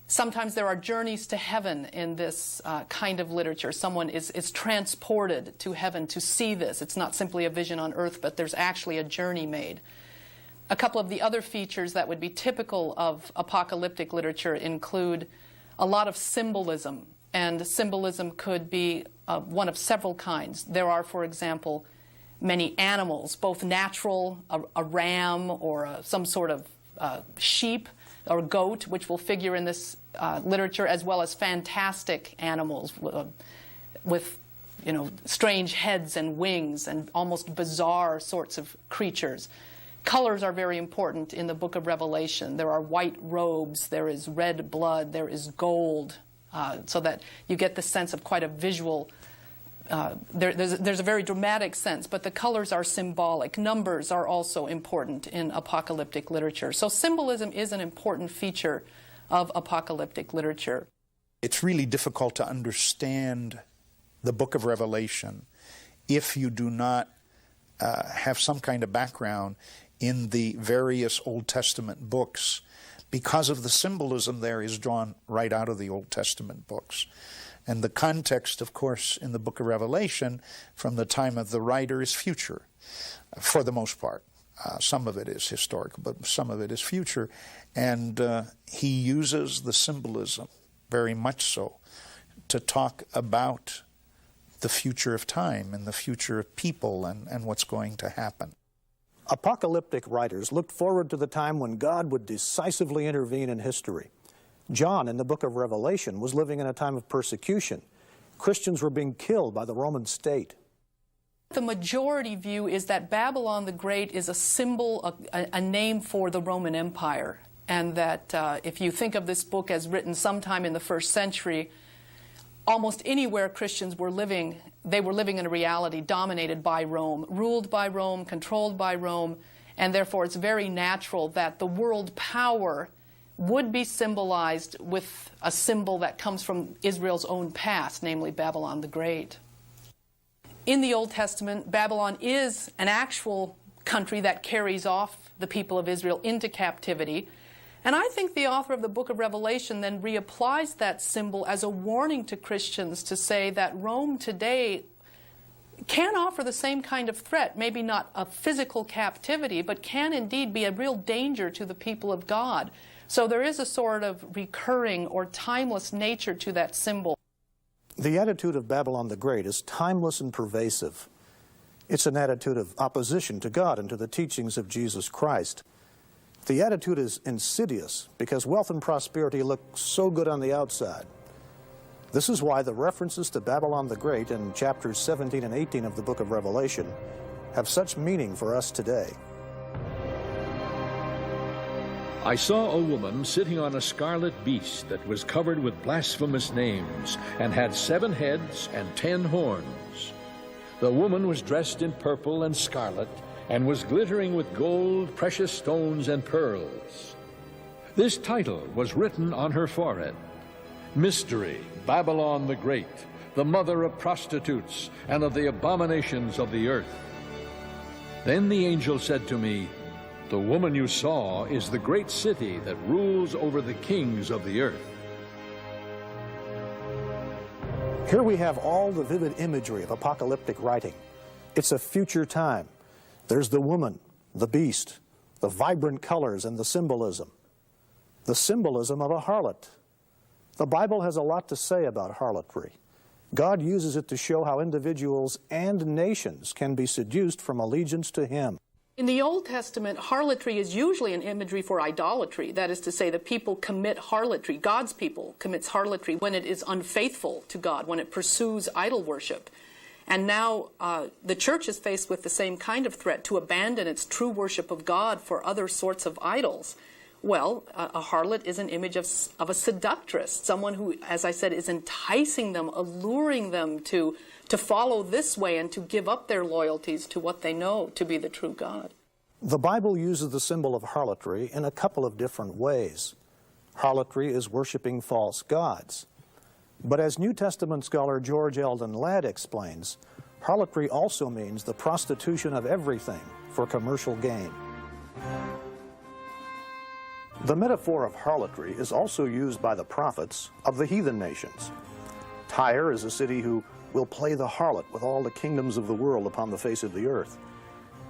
Sometimes there are journeys to heaven in this kind of literature. Someone is transported to heaven to see this. It's not simply a vision on earth, but there's actually a journey made. A couple of the other features that would be typical of apocalyptic literature include a lot of symbolism, and symbolism could be one of several kinds. There are, for example, many animals, both natural, a ram or some sort of sheep or goat, which will figure in this literature, as well as fantastic animals with strange heads and wings and almost bizarre sorts of creatures. Colors are very important in the book of Revelation. There are white robes, there is red blood, there is gold, so that you get the sense of quite a visual, there's a very dramatic sense, but the colors are symbolic. Numbers are also important in apocalyptic literature. So symbolism is an important feature of apocalyptic literature. It's really difficult to understand the book of Revelation if you do not have some kind of background in the various Old Testament books, because of the symbolism there is drawn right out of the Old Testament books. And the context, of course, in the book of Revelation from the time of the writer is future, for the most part. Some of it is historical, but some of it is future. And he uses the symbolism, very much so, to talk about the future of time and the future of people and what's going to happen. Apocalyptic writers looked forward to the time when God would decisively intervene in history. John, in the book of Revelation, was living in a time of persecution. Christians were being killed by the Roman state. The majority view is that Babylon the Great is a symbol, a name for the Roman Empire, and that if you think of this book as written sometime in the first century, almost anywhere Christians were living, they were living in a reality dominated by Rome, ruled by Rome, controlled by Rome, and therefore it's very natural that the world power would be symbolized with a symbol that comes from Israel's own past, namely Babylon the Great. In the Old Testament, Babylon is an actual country that carries off the people of Israel into captivity. And I think the author of the book of Revelation then reapplies that symbol as a warning to Christians to say that Rome today can offer the same kind of threat, maybe not a physical captivity, but can indeed be a real danger to the people of God. So there is a sort of recurring or timeless nature to that symbol. The attitude of Babylon the Great is timeless and pervasive. It's an attitude of opposition to God and to the teachings of Jesus Christ. The attitude is insidious because wealth and prosperity look so good on the outside. This is why the references to Babylon the Great in chapters 17 and 18 of the book of Revelation have such meaning for us today. I saw a woman sitting on a scarlet beast that was covered with blasphemous names and had 7 heads and 10 horns. The woman was dressed in purple and scarlet and was glittering with gold, precious stones, and pearls. This title was written on her forehead: Mystery, Babylon the Great, the mother of prostitutes and of the abominations of the earth. Then the angel said to me, the woman you saw is the great city that rules over the kings of the earth. Here we have all the vivid imagery of apocalyptic writing. It's a future time. There's the woman, the beast, the vibrant colors and the symbolism of a harlot. The Bible has a lot to say about harlotry. God uses it to show how individuals and nations can be seduced from allegiance to Him. In the Old Testament, harlotry is usually an imagery for idolatry. That is to say, the people commit harlotry. God's people commits harlotry when it is unfaithful to God, when it pursues idol worship. And now the church is faced with the same kind of threat, to abandon its true worship of God for other sorts of idols. Well, a harlot is an image of a seductress, someone who, as I said, is enticing them, alluring them to follow this way and to give up their loyalties to what they know to be the true God. The Bible uses the symbol of harlotry in a couple of different ways. Harlotry is worshiping false gods. But as New Testament scholar George Eldon Ladd explains, harlotry also means the prostitution of everything for commercial gain. The metaphor of harlotry is also used by the prophets of the heathen nations. Tyre is a city who will play the harlot with all the kingdoms of the world upon the face of the earth.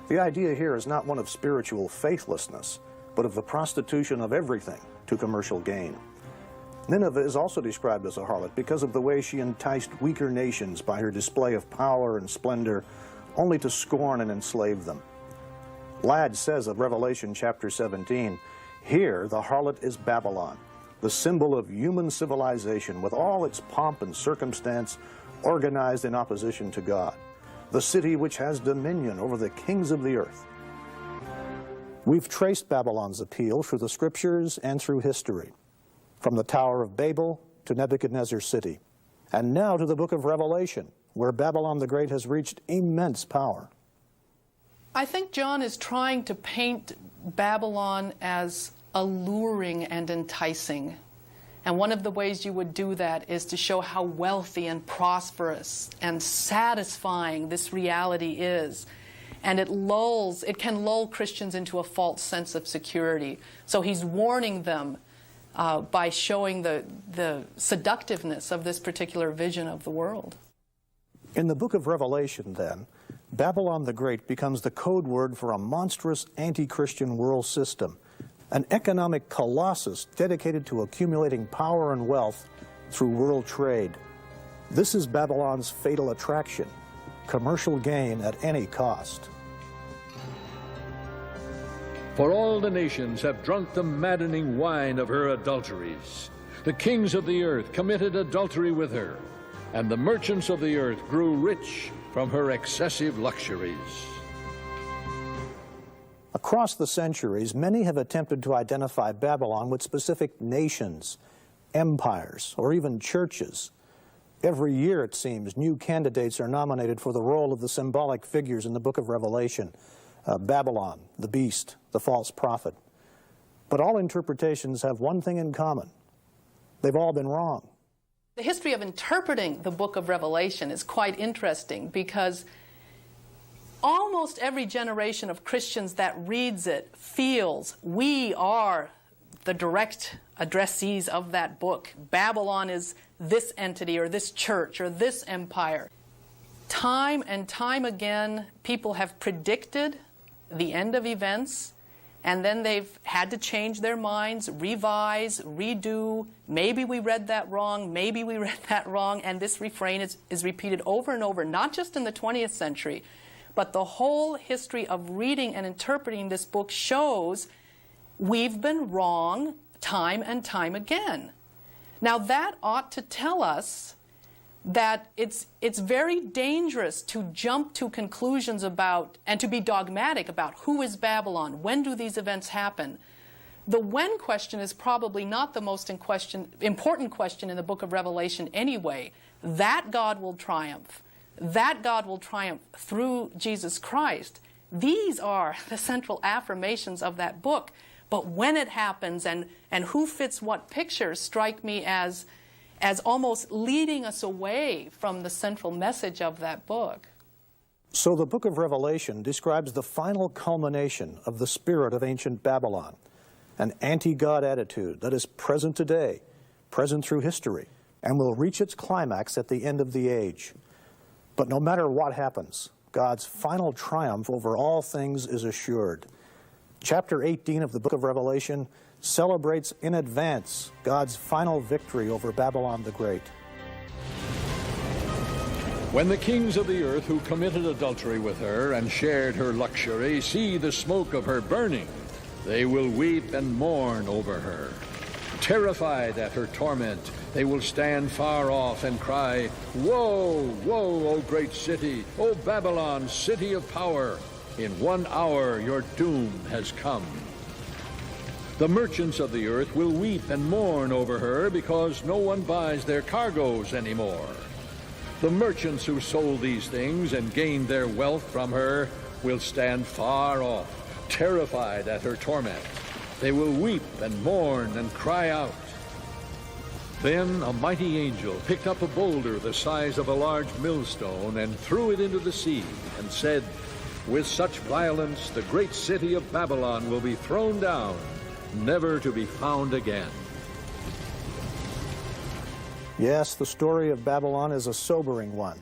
The idea here is not one of spiritual faithlessness, but of the prostitution of everything to commercial gain. Nineveh is also described as a harlot because of the way she enticed weaker nations by her display of power and splendor, only to scorn and enslave them. Ladd says of Revelation chapter 17, "Here the harlot is Babylon, the symbol of human civilization with all its pomp and circumstance organized in opposition to God, the city which has dominion over the kings of the earth." We've traced Babylon's appeal through the scriptures and through history, from the Tower of Babel to Nebuchadnezzar's city, and now to the book of Revelation, where Babylon the Great has reached immense power. I think John is trying to paint Babylon as alluring and enticing. And one of the ways you would do that is to show how wealthy and prosperous and satisfying this reality is. And it can lull Christians into a false sense of security. So he's warning them by showing the seductiveness of this particular vision of the world. In the book of Revelation, then, Babylon the Great becomes the code word for a monstrous anti-Christian world system, an economic colossus dedicated to accumulating power and wealth through world trade. This is Babylon's fatal attraction, commercial gain at any cost. For all the nations have drunk the maddening wine of her adulteries. The kings of the earth committed adultery with her, and the merchants of the earth grew rich from her excessive luxuries. Across the centuries, many have attempted to identify Babylon with specific nations, empires, or even churches. Every year, it seems, new candidates are nominated for the role of the symbolic figures in the book of Revelation. Babylon, the beast, the false prophet. But all interpretations have one thing in common. They've all been wrong. The history of interpreting the book of Revelation is quite interesting because almost every generation of Christians that reads it feels we are the direct addressees of that book. Babylon is this entity or this church or this empire. Time and time again, people have predicted the end of events, and then they've had to change their minds, revise, redo. Maybe we read that wrong, maybe we read that wrong, and this refrain is repeated over and over, not just in the 20th century, but the whole history of reading and interpreting this book shows we've been wrong time and time again. Now that ought to tell us that it's very dangerous to jump to conclusions about and to be dogmatic about who is Babylon, when do these events happen. The when question is probably not the most important question in the book of Revelation anyway. That God will triumph. That God will triumph through Jesus Christ. These are the central affirmations of that book. But when it happens and who fits what picture strike me as almost leading us away from the central message of that book. So the book of Revelation describes the final culmination of the spirit of ancient Babylon, an anti-God attitude that is present today, present through history, and will reach its climax at the end of the age. But no matter what happens, God's final triumph over all things is assured. Chapter 18 of the book of Revelation celebrates in advance God's final victory over Babylon the Great. When the kings of the earth who committed adultery with her and shared her luxury see the smoke of her burning, they will weep and mourn over her. Terrified at her torment, they will stand far off and cry, "Woe, woe, O great city, O Babylon, city of power! In 1 hour your doom has come." The merchants of the earth will weep and mourn over her because no one buys their cargoes anymore. The merchants who sold these things and gained their wealth from her will stand far off, terrified at her torment. They will weep and mourn and cry out. Then a mighty angel picked up a boulder the size of a large millstone and threw it into the sea and said, "With such violence the great city of Babylon will be thrown down, never to be found again." Yes, the story of Babylon is a sobering one.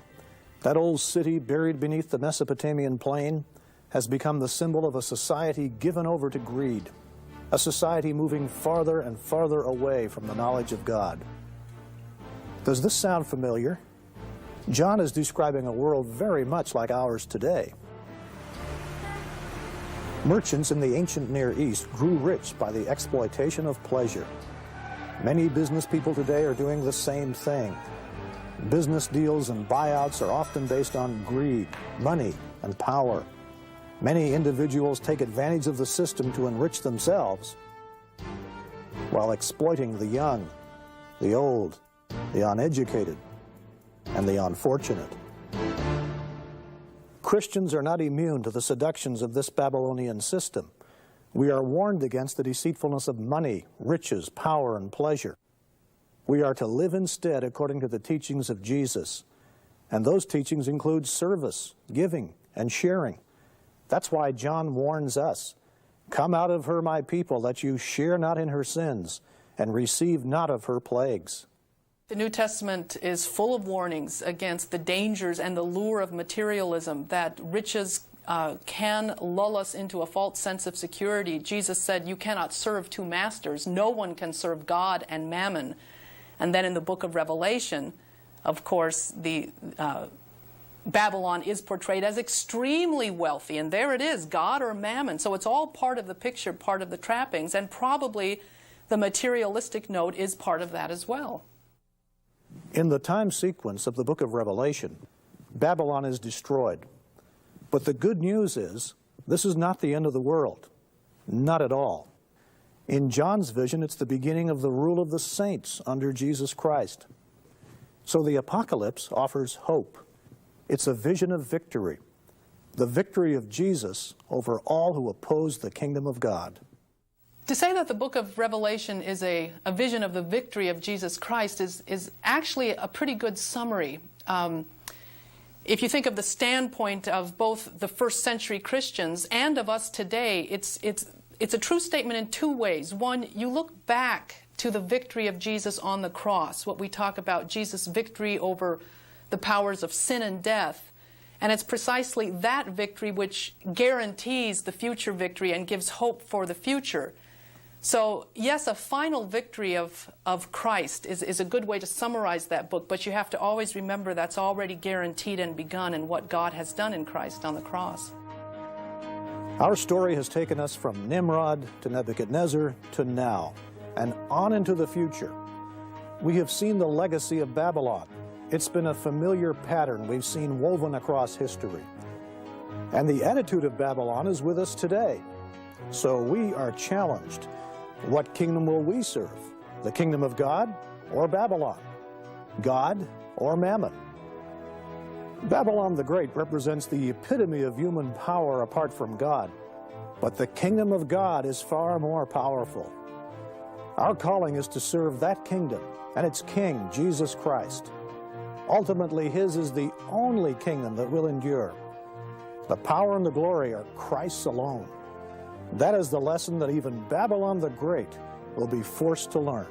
That old city buried beneath the Mesopotamian plain has become the symbol of a society given over to greed, a society moving farther and farther away from the knowledge of God. Does this sound familiar? John is describing a world very much like ours today. Merchants in the ancient Near East grew rich by the exploitation of pleasure. Many business people today are doing the same thing. Business deals and buyouts are often based on greed, money, and power. Many individuals take advantage of the system to enrich themselves while exploiting the young, the old, the uneducated, and the unfortunate. Christians are not immune to the seductions of this Babylonian system. We are warned against the deceitfulness of money, riches, power, and pleasure. We are to live instead according to the teachings of Jesus, and those teachings include service, giving, and sharing. That's why John warns us, "Come out of her, my people, that you share not in her sins, and receive not of her plagues." The New Testament is full of warnings against the dangers and the lure of materialism, that riches can lull us into a false sense of security. Jesus said, "You cannot serve two masters. No one can serve God and mammon." And then in the book of Revelation, of course, the Babylon is portrayed as extremely wealthy, and there it is, God or mammon. So it's all part of the picture, part of the trappings, and probably the materialistic note is part of that as well. In the time sequence of the book of Revelation, Babylon is destroyed. But the good news is, this is not the end of the world. Not at all. In John's vision, it's the beginning of the rule of the saints under Jesus Christ. So the apocalypse offers hope. It's a vision of victory, the victory of Jesus over all who oppose the kingdom of God. To say that the book of Revelation is a vision of the victory of Jesus Christ is actually a pretty good summary. If you think of the standpoint of both the first century Christians and of us today, it's a true statement in two ways. One, you look back to the victory of Jesus on the cross, what we talk about, Jesus' victory over the powers of sin and death. And it's precisely that victory which guarantees the future victory and gives hope for the future. So, yes, a final victory of Christ is a good way to summarize that book, but you have to always remember that's already guaranteed and begun in what God has done in Christ on the cross. Our story has taken us from Nimrod to Nebuchadnezzar to now, and on into the future. We have seen the legacy of Babylon. It's been a familiar pattern we've seen woven across history. And the attitude of Babylon is with us today. So we are challenged. What kingdom will we serve? The kingdom of God or Babylon? God or Mammon? Babylon the Great represents the epitome of human power apart from God. But the kingdom of God is far more powerful. Our calling is to serve that kingdom and its king, Jesus Christ. Ultimately, his is the only kingdom that will endure. The power and the glory are Christ's alone. That is the lesson that even Babylon the Great will be forced to learn.